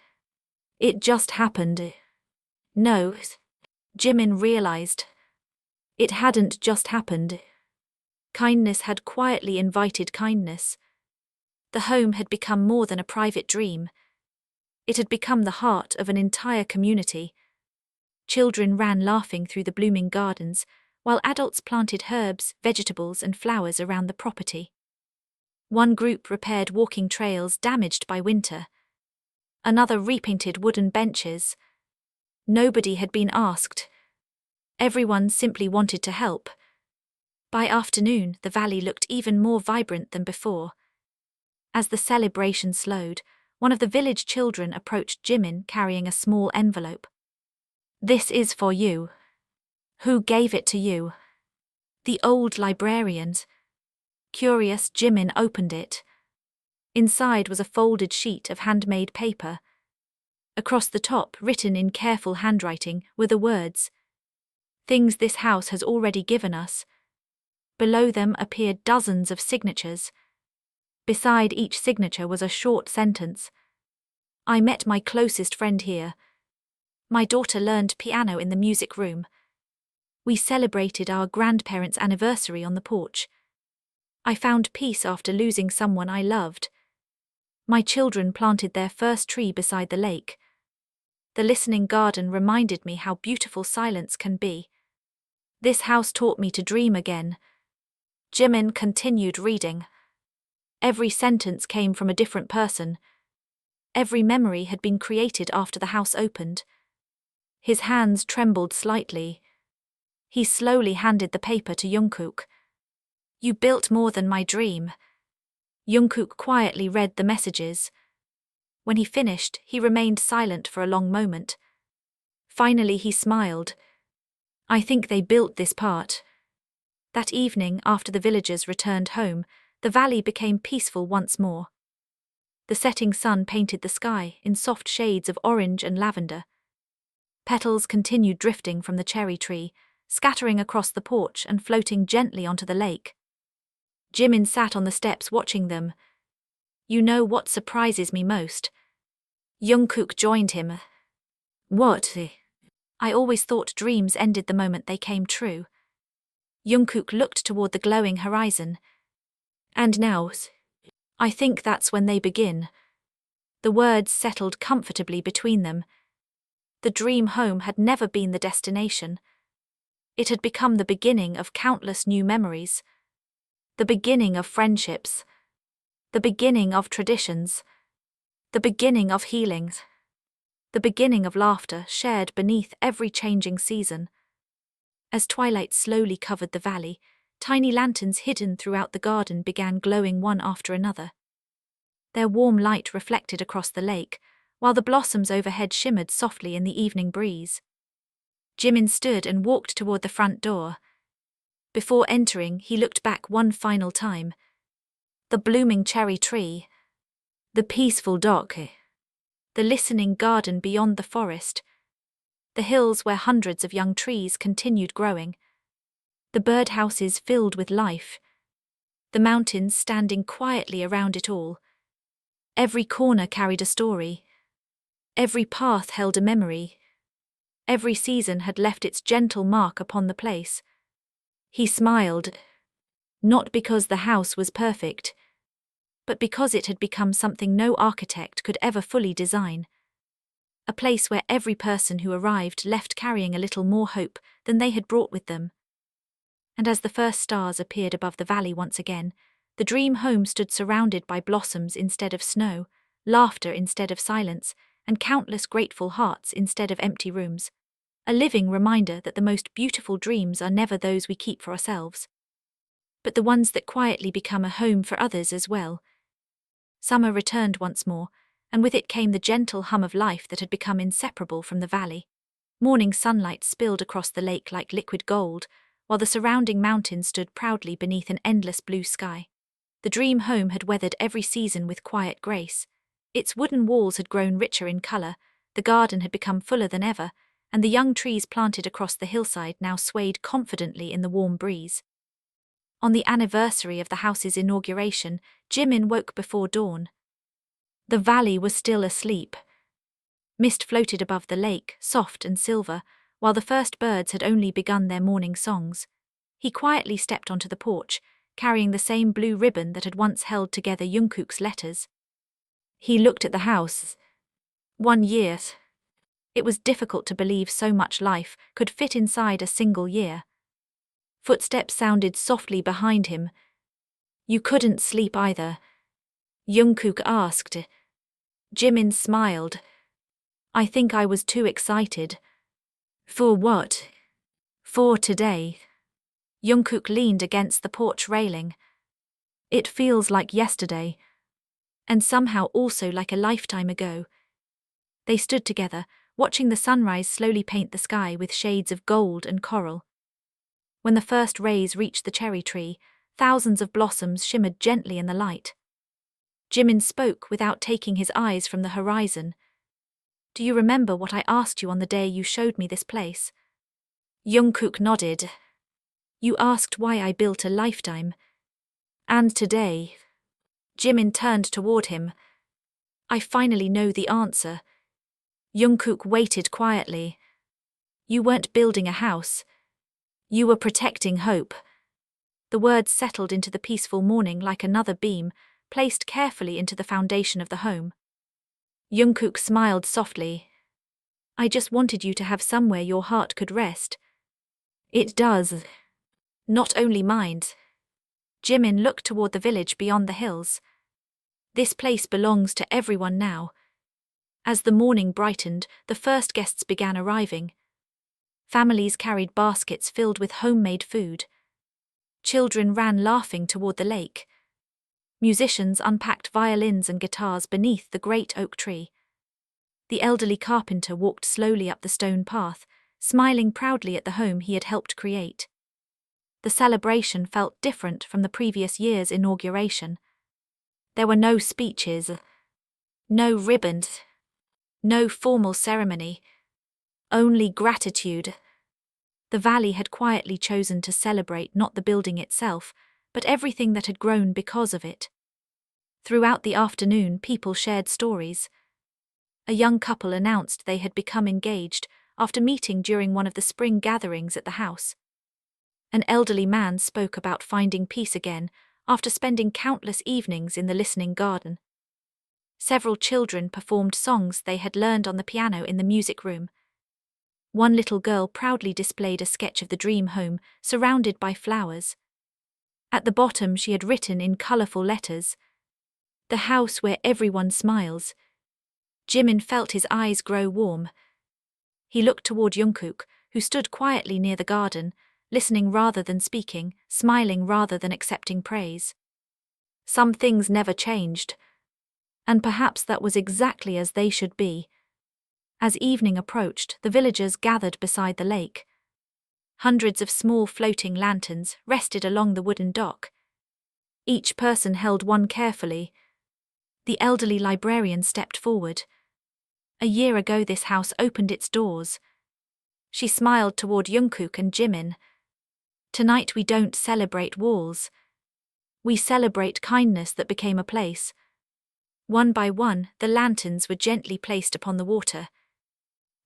"It just happened." No, Jimin realized. It hadn't just happened. Kindness had quietly invited kindness. The home had become more than a private dream. It had become the heart of an entire community. Children ran laughing through the blooming gardens, while adults planted herbs, vegetables, and flowers around the property. One group repaired walking trails damaged by winter. Another repainted wooden benches. Nobody had been asked. Everyone simply wanted to help. By afternoon, the valley looked even more vibrant than before. As the celebration slowed, one of the village children approached Jimin carrying a small envelope. "This is for you." "Who gave it to you?" "The old librarians." Curious, Jimin opened it. Inside was a folded sheet of handmade paper. Across the top, written in careful handwriting, were the words, "Things this house has already given us." Below them appeared dozens of signatures. Beside each signature was a short sentence. "I met my closest friend here. My daughter learned piano in the music room. We celebrated our grandparents' anniversary on the porch. I found peace after losing someone I loved. My children planted their first tree beside the lake. The listening garden reminded me how beautiful silence can be. This house taught me to dream again." Jimin continued reading. Every sentence came from a different person. Every memory had been created after the house opened. His hands trembled slightly. He slowly handed the paper to Jungkook. "You built more than my dream." Jungkook quietly read the messages. When he finished, he remained silent for a long moment. Finally he smiled. "I think they built this part." That evening, after the villagers returned home, the valley became peaceful once more. The setting sun painted the sky in soft shades of orange and lavender. Petals continued drifting from the cherry tree, scattering across the porch and floating gently onto the lake. Jimin sat on the steps watching them. "You know what surprises me most?" Jungkook joined him. "What?" "I always thought dreams ended the moment they came true." Jungkook looked toward the glowing horizon. "And now, I think that's when they begin." The words settled comfortably between them. The dream home had never been the destination. It had become the beginning of countless new memories. The beginning of friendships. The beginning of traditions. The beginning of healings. The beginning of laughter shared beneath every changing season. As twilight slowly covered the valley, tiny lanterns hidden throughout the garden began glowing one after another. Their warm light reflected across the lake, while the blossoms overhead shimmered softly in the evening breeze. Jimin stood and walked toward the front door. Before entering, he looked back one final time. The blooming cherry tree. The peaceful dock. The listening garden beyond the forest. The hills where hundreds of young trees continued growing. The birdhouses filled with life. The mountains standing quietly around it all. Every corner carried a story. Every path held a memory. Every season had left its gentle mark upon the place. He smiled. Not because the house was perfect, but because it had become something no architect could ever fully design. a place where every person who arrived left carrying a little more hope than they had brought with them. And as the first stars appeared above the valley once again, the dream home stood surrounded by blossoms instead of snow, laughter instead of silence, and countless grateful hearts instead of empty rooms. A living reminder that the most beautiful dreams are never those we keep for ourselves, but the ones that quietly become a home for others as well. Summer returned once more, and with it came the gentle hum of life that had become inseparable from the valley. Morning sunlight spilled across the lake like liquid gold, while the surrounding mountains stood proudly beneath an endless blue sky. The dream home had weathered every season with quiet grace. Its wooden walls had grown richer in color, the garden had become fuller than ever, and the young trees planted across the hillside now swayed confidently in the warm breeze. On the anniversary of the house's inauguration, Jimin woke before dawn. The valley was still asleep. Mist floated above the lake, soft and silver, while the first birds had only begun their morning songs. He quietly stepped onto the porch, carrying the same blue ribbon that had once held together Jungkook's letters. He looked at the house. 1 year. It was difficult to believe so much life could fit inside a single year. Footsteps sounded softly behind him. "You couldn't sleep either?" Jungkook asked. Jimin smiled. "I think I was too excited." "For what?" "For today." Jungkook leaned against the porch railing. "It feels like yesterday, and somehow also like a lifetime ago." They stood together, watching the sunrise slowly paint the sky with shades of gold and coral. When the first rays reached the cherry tree, thousands of blossoms shimmered gently in the light. Jimin spoke without taking his eyes from the horizon. "Do you remember what I asked you on the day you showed me this place?" Jungkook nodded. "You asked why I built a lifetime. And today..." Jimin turned toward him. "I finally know the answer." Jungkook waited quietly. "You weren't building a house. You were protecting hope." The words settled into the peaceful morning like another beam, placed carefully into the foundation of the home. Jungkook smiled softly. "I just wanted you to have somewhere your heart could rest." "It does. Not only mine." Jimin looked toward the village beyond the hills. "This place belongs to everyone now." As the morning brightened, the first guests began arriving. Families carried baskets filled with homemade food. Children ran laughing toward the lake. Musicians unpacked violins and guitars beneath the great oak tree. The elderly carpenter walked slowly up the stone path, smiling proudly at the home he had helped create. The celebration felt different from the previous year's inauguration. There were no speeches, no ribbons, no formal ceremony, only gratitude. The valley had quietly chosen to celebrate not the building itself, but everything that had grown because of it. Throughout the afternoon, people shared stories. A young couple announced they had become engaged after meeting during one of the spring gatherings at the house. An elderly man spoke about finding peace again after spending countless evenings in the listening garden. Several children performed songs they had learned on the piano in the music room. One little girl proudly displayed a sketch of the dream home, surrounded by flowers. At the bottom she had written in colorful letters, "The house where everyone smiles." Jimin felt his eyes grow warm. He looked toward Jungkook, who stood quietly near the garden, listening rather than speaking, smiling rather than accepting praise. Some things never changed, and perhaps that was exactly as they should be. As evening approached, the villagers gathered beside the lake. Hundreds of small floating lanterns rested along the wooden dock. Each person held one carefully. The elderly librarian stepped forward. "A year ago this house opened its doors." She smiled toward Jungkook and Jimin. "Tonight we don't celebrate walls. We celebrate kindness that became a place." One by one, the lanterns were gently placed upon the water.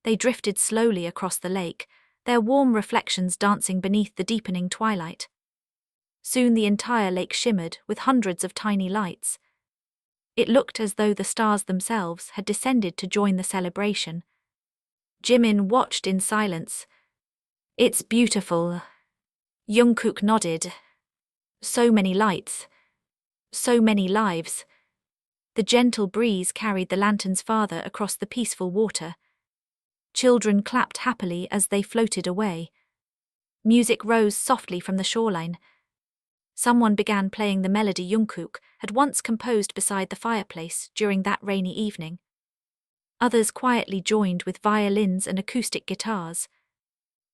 They drifted slowly across the lake, their warm reflections dancing beneath the deepening twilight. Soon the entire lake shimmered with hundreds of tiny lights. It looked as though the stars themselves had descended to join the celebration. Jimin watched in silence. It's beautiful. Jungkook nodded. So many lights. So many lives. The gentle breeze carried the lanterns farther across the peaceful water. Children clapped happily as they floated away. Music rose softly from the shoreline. Someone began playing the melody Jungkook had once composed beside the fireplace during that rainy evening. Others quietly joined with violins and acoustic guitars.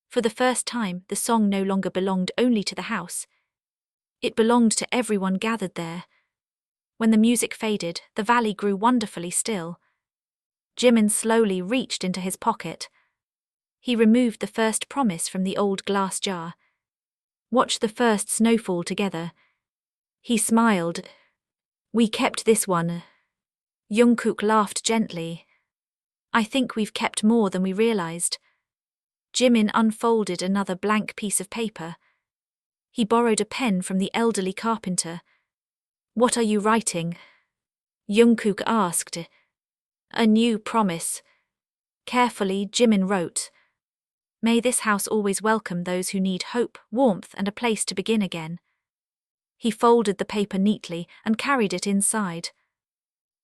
For the first time, the song no longer belonged only to the house. It belonged to everyone gathered there. When the music faded, the valley grew wonderfully still. Jimin slowly reached into his pocket. He removed the first promise from the old glass jar. Watch the first snowfall together. He smiled. We kept this one. Jungkook laughed gently. I think we've kept more than we realized. Jimin unfolded another blank piece of paper. He borrowed a pen from the elderly carpenter. What are you writing? Jungkook asked. A new promise. Carefully, Jimin wrote. May this house always welcome those who need hope, warmth, and a place to begin again. He folded the paper neatly and carried it inside.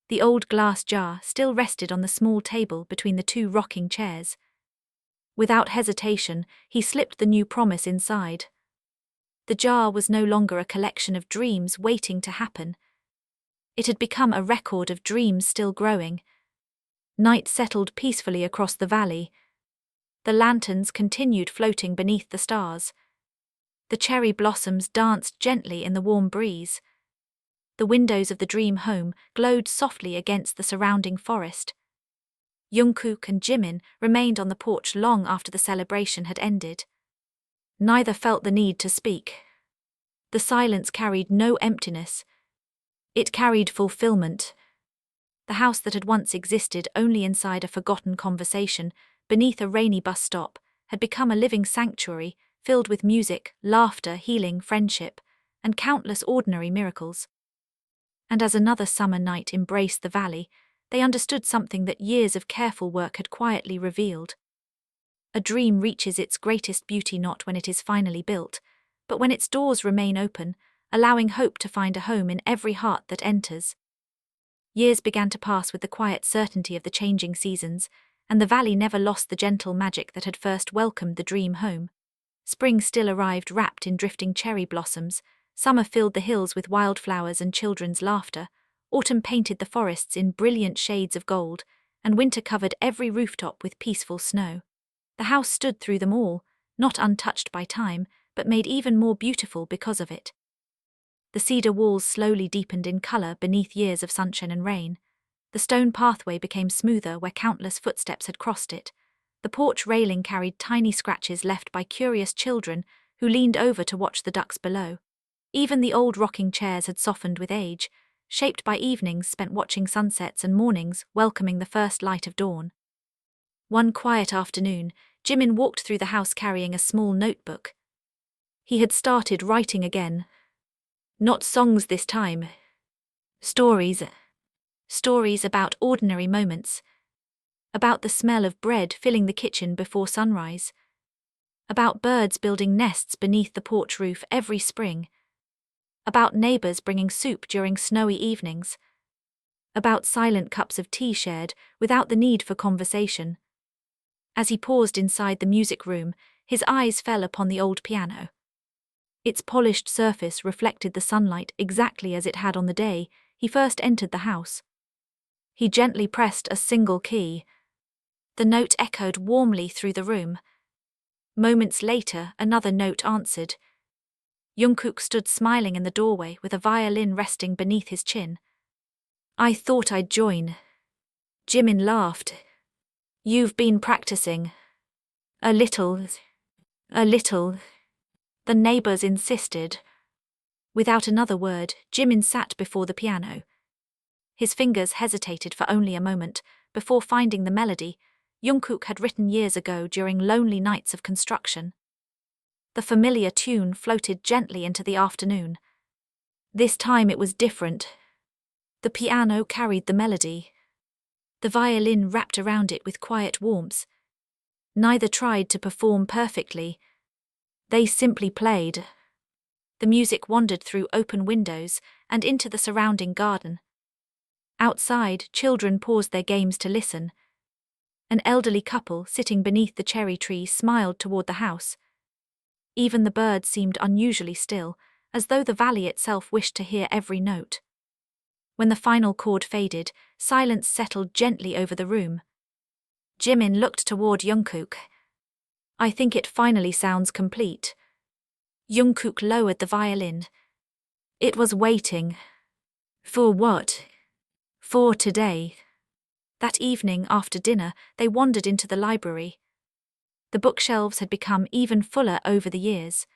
The old glass jar still rested on the small table between the two rocking chairs. Without hesitation, he slipped the new promise inside. The jar was no longer a collection of dreams waiting to happen. It had become a record of dreams still growing. Night settled peacefully across the valley. The lanterns continued floating beneath the stars. The cherry blossoms danced gently in the warm breeze. The windows of the dream home glowed softly against the surrounding forest. Jungkook and Jimin remained on the porch long after the celebration had ended. Neither felt the need to speak. The silence carried no emptiness. It carried fulfillment. The house that had once existed only inside a forgotten conversation, beneath a rainy bus stop, had become a living sanctuary filled with music, laughter, healing, friendship, and countless ordinary miracles. And as another summer night embraced the valley, they understood something that years of careful work had quietly revealed. A dream reaches its greatest beauty not when it is finally built, but when its doors remain open, allowing hope to find a home in every heart that enters. Years began to pass with the quiet certainty of the changing seasons, and the valley never lost the gentle magic that had first welcomed the dream home. Spring still arrived wrapped in drifting cherry blossoms, summer filled the hills with wildflowers and children's laughter, autumn painted the forests in brilliant shades of gold, and winter covered every rooftop with peaceful snow. The house stood through them all, not untouched by time, but made even more beautiful because of it. The cedar walls slowly deepened in color beneath years of sunshine and rain. The stone pathway became smoother where countless footsteps had crossed it. The porch railing carried tiny scratches left by curious children who leaned over to watch the ducks below. Even the old rocking chairs had softened with age, shaped by evenings spent watching sunsets and mornings welcoming the first light of dawn. One quiet afternoon, Jimin walked through the house carrying a small notebook. He had started writing again. Not songs this time. Stories. Stories about ordinary moments. About the smell of bread filling the kitchen before sunrise. About birds building nests beneath the porch roof every spring. About neighbors bringing soup during snowy evenings. About silent cups of tea shared without the need for conversation. As he paused inside the music room, his eyes fell upon the old piano. Its polished surface reflected the sunlight exactly as it had on the day he first entered the house. He gently pressed a single key. The note echoed warmly through the room. Moments later, another note answered. Jungkook stood smiling in the doorway with a violin resting beneath his chin. I thought I'd join. Jimin laughed. You've been practicing. A little. The neighbors insisted. Without another word, Jimin sat before the piano. His fingers hesitated for only a moment before finding the melody Jungkook had written years ago during lonely nights of construction. The familiar tune floated gently into the afternoon. This time it was different. The piano carried the melody. The violin wrapped around it with quiet warmth. Neither tried to perform perfectly. They simply played. The music wandered through open windows and into the surrounding garden. Outside, children paused their games to listen. An elderly couple sitting beneath the cherry tree smiled toward the house. Even the birds seemed unusually still, as though the valley itself wished to hear every note. When the final chord faded, silence settled gently over the room. Jimin looked toward Jungkook. "I think it finally sounds complete." Jungkook lowered the violin. It was waiting. For what? For today. That evening after dinner, they wandered into the library. The bookshelves had become even fuller over the years.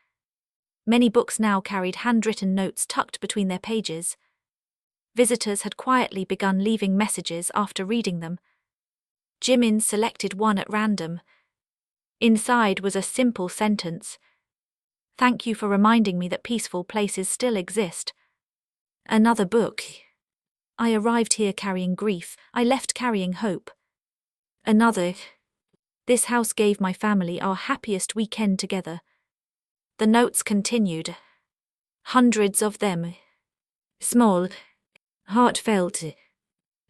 Many books now carried handwritten notes tucked between their pages. Visitors had quietly begun leaving messages after reading them. Jimin selected one at random. Inside was a simple sentence. "Thank you for reminding me that peaceful places still exist." Another book. "I arrived here carrying grief, I left carrying hope." Another. "This house gave my family our happiest weekend together." The notes continued. Hundreds of them. Small. Heartfelt.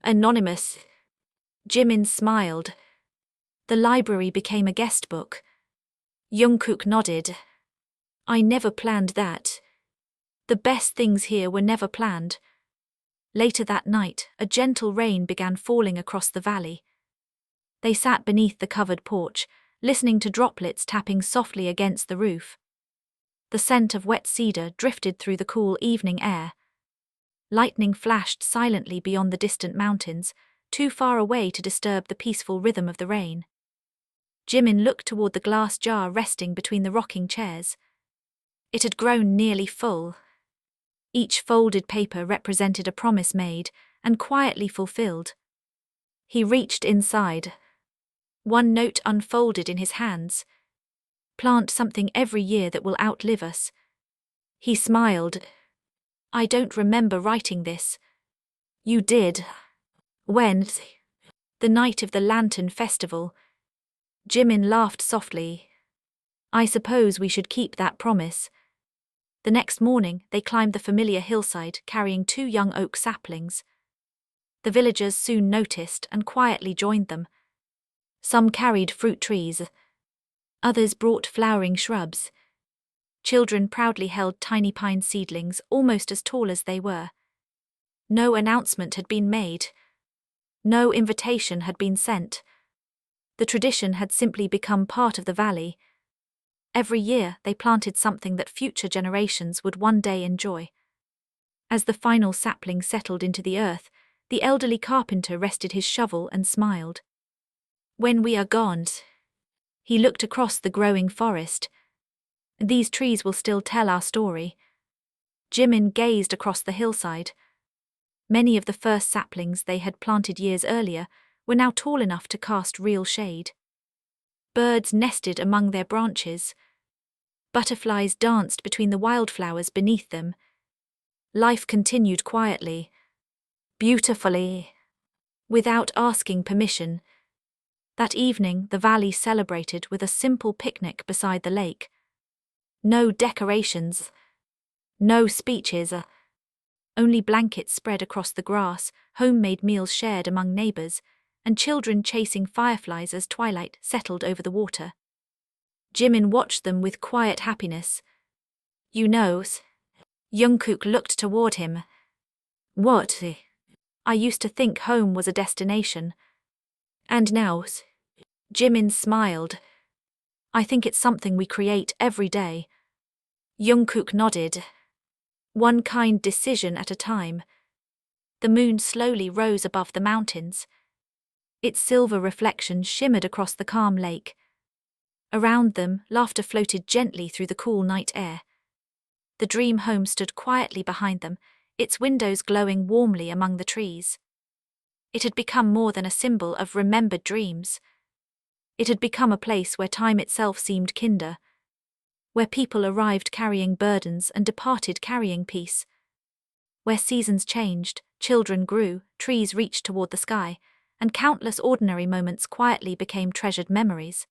Anonymous. Jimin smiled. The library became a guest book. Jungkook nodded. "I never planned that. The best things here were never planned." Later that night, a gentle rain began falling across the valley. They sat beneath the covered porch, listening to droplets tapping softly against the roof. The scent of wet cedar drifted through the cool evening air. Lightning flashed silently beyond the distant mountains, too far away to disturb the peaceful rhythm of the rain. Jimin looked toward the glass jar resting between the rocking chairs. It had grown nearly full. Each folded paper represented a promise made and quietly fulfilled. He reached inside. One note unfolded in his hands. "Plant something every year that will outlive us." He smiled. "I don't remember writing this." "You did." "When?" "The night of the Lantern Festival." Jimin laughed softly. "I suppose we should keep that promise." The next morning, they climbed the familiar hillside carrying 2 young oak saplings. The villagers soon noticed and quietly joined them. Some carried fruit trees. Others brought flowering shrubs. Children proudly held tiny pine seedlings almost as tall as they were. No announcement had been made. No invitation had been sent. The tradition had simply become part of the valley. Every year, they planted something that future generations would one day enjoy. As the final sapling settled into the earth, the elderly carpenter rested his shovel and smiled. "When we are gone," he looked across the growing forest, "these trees will still tell our story." Jimin gazed across the hillside. Many of the first saplings they had planted years earlier were now tall enough to cast real shade. Birds nested among their branches. Butterflies danced between the wildflowers beneath them. Life continued quietly, beautifully, without asking permission. That evening, the valley celebrated with a simple picnic beside the lake. No decorations, no speeches, only blankets spread across the grass, homemade meals shared among neighbors, and children chasing fireflies as twilight settled over the water. Jimin watched them with quiet happiness. "You know," Jungkook looked toward him. "What?" "I used to think home was a destination. And now," Jimin smiled, "I think it's something we create every day." Jungkook nodded. "One kind decision at a time." The moon slowly rose above the mountains. Its silver reflection shimmered across the calm lake. Around them, laughter floated gently through the cool night air. The dream home stood quietly behind them, its windows glowing warmly among the trees. It had become more than a symbol of remembered dreams. It had become a place where time itself seemed kinder, where people arrived carrying burdens and departed carrying peace, where seasons changed, children grew, trees reached toward the sky, and countless ordinary moments quietly became treasured memories.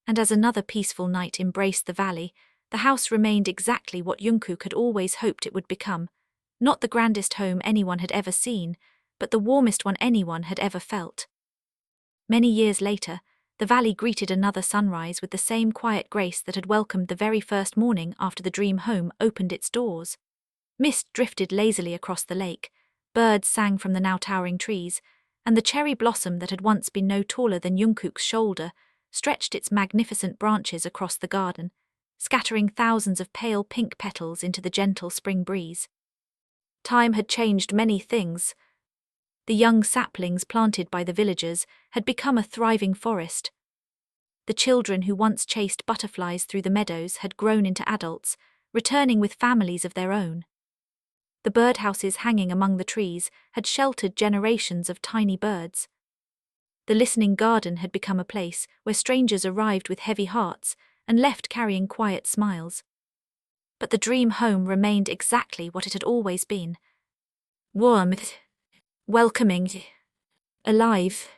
And as another peaceful night embraced the valley, the house remained exactly what Jungkook had always hoped it would become, not the grandest home anyone had ever seen, but the warmest one anyone had ever felt. Many years later, the valley greeted another sunrise with the same quiet grace that had welcomed the very first morning after the dream home opened its doors. Mist drifted lazily across the lake, birds sang from the now towering trees, and the cherry blossom that had once been no taller than Jungkook's shoulder stretched its magnificent branches across the garden, scattering thousands of pale pink petals into the gentle spring breeze. Time had changed many things. The young saplings planted by the villagers had become a thriving forest. The children who once chased butterflies through the meadows had grown into adults, returning with families of their own. The birdhouses hanging among the trees had sheltered generations of tiny birds. The listening garden had become a place where strangers arrived with heavy hearts and left carrying quiet smiles. But the dream home remained exactly what it had always been: warm, welcoming, alive.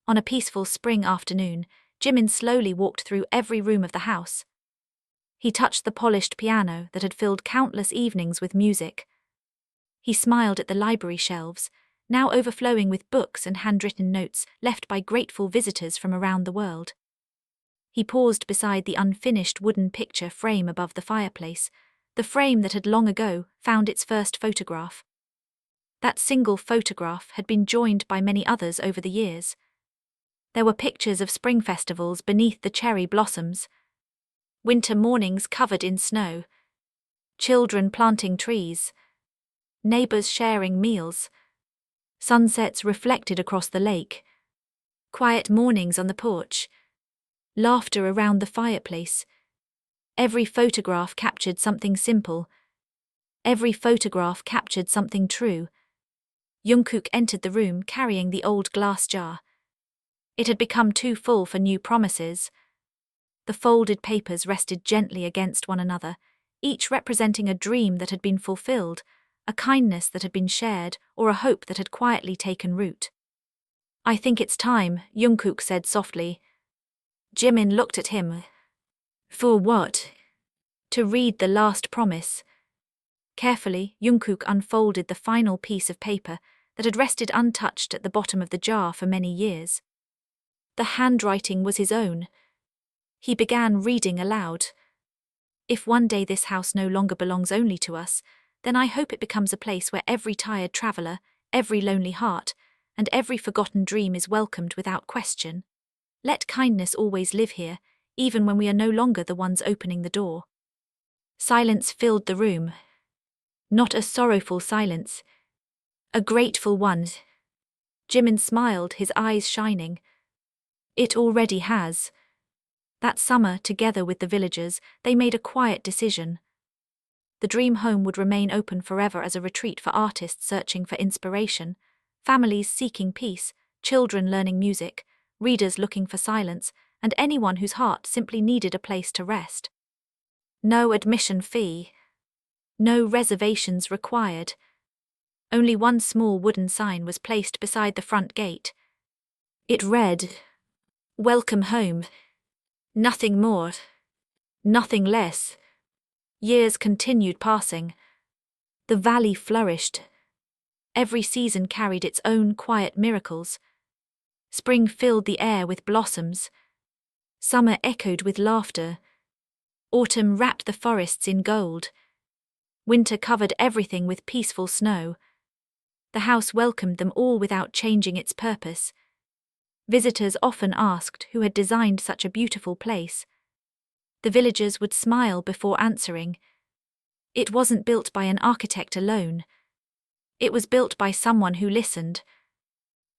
On a peaceful spring afternoon, Jimin slowly walked through every room of the house. He touched the polished piano that had filled countless evenings with music. He smiled at the library shelves, now overflowing with books and handwritten notes left by grateful visitors from around the world. He paused beside the unfinished wooden picture frame above the fireplace, the frame that had long ago found its first photograph. That single photograph had been joined by many others over the years. There were pictures of spring festivals beneath the cherry blossoms, winter mornings covered in snow, children planting trees, neighbors sharing meals, sunsets reflected across the lake, quiet mornings on the porch, laughter around the fireplace. Every photograph captured something simple. Every photograph captured something true. Jungkook entered the room carrying the old glass jar. It had become too full for new promises. The folded papers rested gently against one another, each representing a dream that had been fulfilled, a kindness that had been shared, or a hope that had quietly taken root. "I think it's time," Jungkook said softly. Jimin looked at him. "For what?" "To read the last promise." Carefully, Jungkook unfolded the final piece of paper that had rested untouched at the bottom of the jar for many years. The handwriting was his own. He began reading aloud. "If one day this house no longer belongs only to us, then I hope it becomes a place where every tired traveler, every lonely heart, and every forgotten dream is welcomed without question. Let kindness always live here, even when we are no longer the ones opening the door." Silence filled the room. Not a sorrowful silence, a grateful one. Jimin smiled, his eyes shining. "It already has." That summer, together with the villagers, they made a quiet decision. The dream home would remain open forever as a retreat for artists searching for inspiration, families seeking peace, children learning music, readers looking for silence, and anyone whose heart simply needed a place to rest. No admission fee. No reservations required. Only one small wooden sign was placed beside the front gate. It read, "Welcome home." Nothing more. Nothing less. Years continued passing. The valley flourished. Every season carried its own quiet miracles. Spring filled the air with blossoms. Summer echoed with laughter. Autumn wrapped the forests in gold. Winter covered everything with peaceful snow. The house welcomed them all without changing its purpose. Visitors often asked who had designed such a beautiful place. The villagers would smile before answering. It wasn't built by an architect alone. It was built by someone who listened.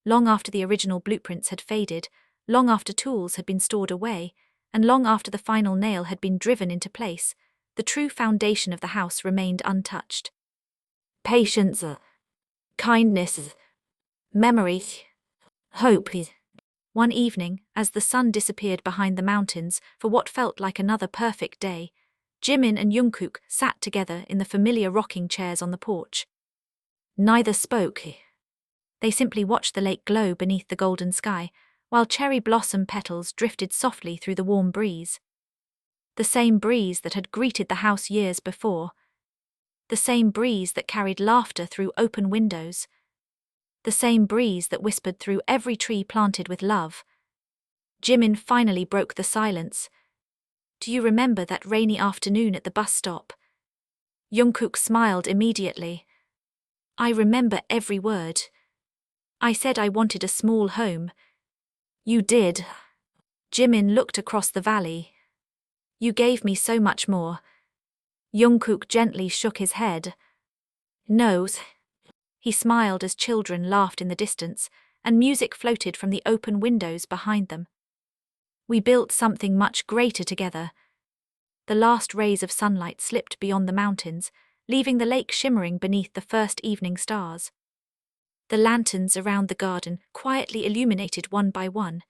Long after the original blueprints had faded, long after tools had been stored away, and long after the final nail had been driven into place, the true foundation of the house remained untouched. Patience, kindness, memory, hope. One evening, as the sun disappeared behind the mountains for what felt like another perfect day, Jimin and Jungkook sat together in the familiar rocking chairs on the porch. Neither spoke. They simply watched the lake glow beneath the golden sky, while cherry blossom petals drifted softly through the warm breeze. The same breeze that had greeted the house years before. The same breeze that carried laughter through open windows. The same breeze that whispered through every tree planted with love. Jimin finally broke the silence. Do you remember that rainy afternoon at the bus stop? Jungkook smiled immediately. I remember every word. I said I wanted a small home. You did. Jimin looked across the valley. You gave me so much more. Jungkook gently shook his head. No. He smiled as children laughed in the distance, and music floated from the open windows behind them. We built something much greater together. The last rays of sunlight slipped beyond the mountains, leaving the lake shimmering beneath the first evening stars. The lanterns around the garden quietly illuminated one by one.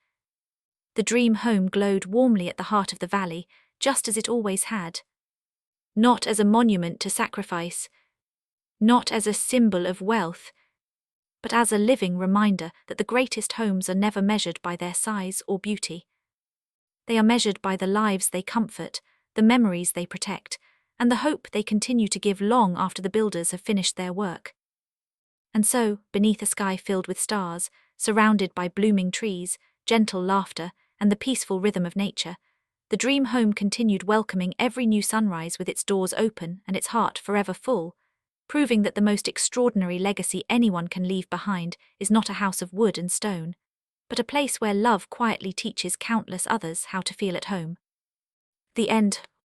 The dream home glowed warmly at the heart of the valley, just as it always had. Not as a monument to sacrifice, not as a symbol of wealth, but as a living reminder that the greatest homes are never measured by their size or beauty. They are measured by the lives they comfort, the memories they protect, and the hope they continue to give long after the builders have finished their work. And so, beneath a sky filled with stars, surrounded by blooming trees, gentle laughter, and the peaceful rhythm of nature, the dream home continued welcoming every new sunrise with its doors open and its heart forever full, proving that the most extraordinary legacy anyone can leave behind is not a house of wood and stone, but a place where love quietly teaches countless others how to feel at home. The end.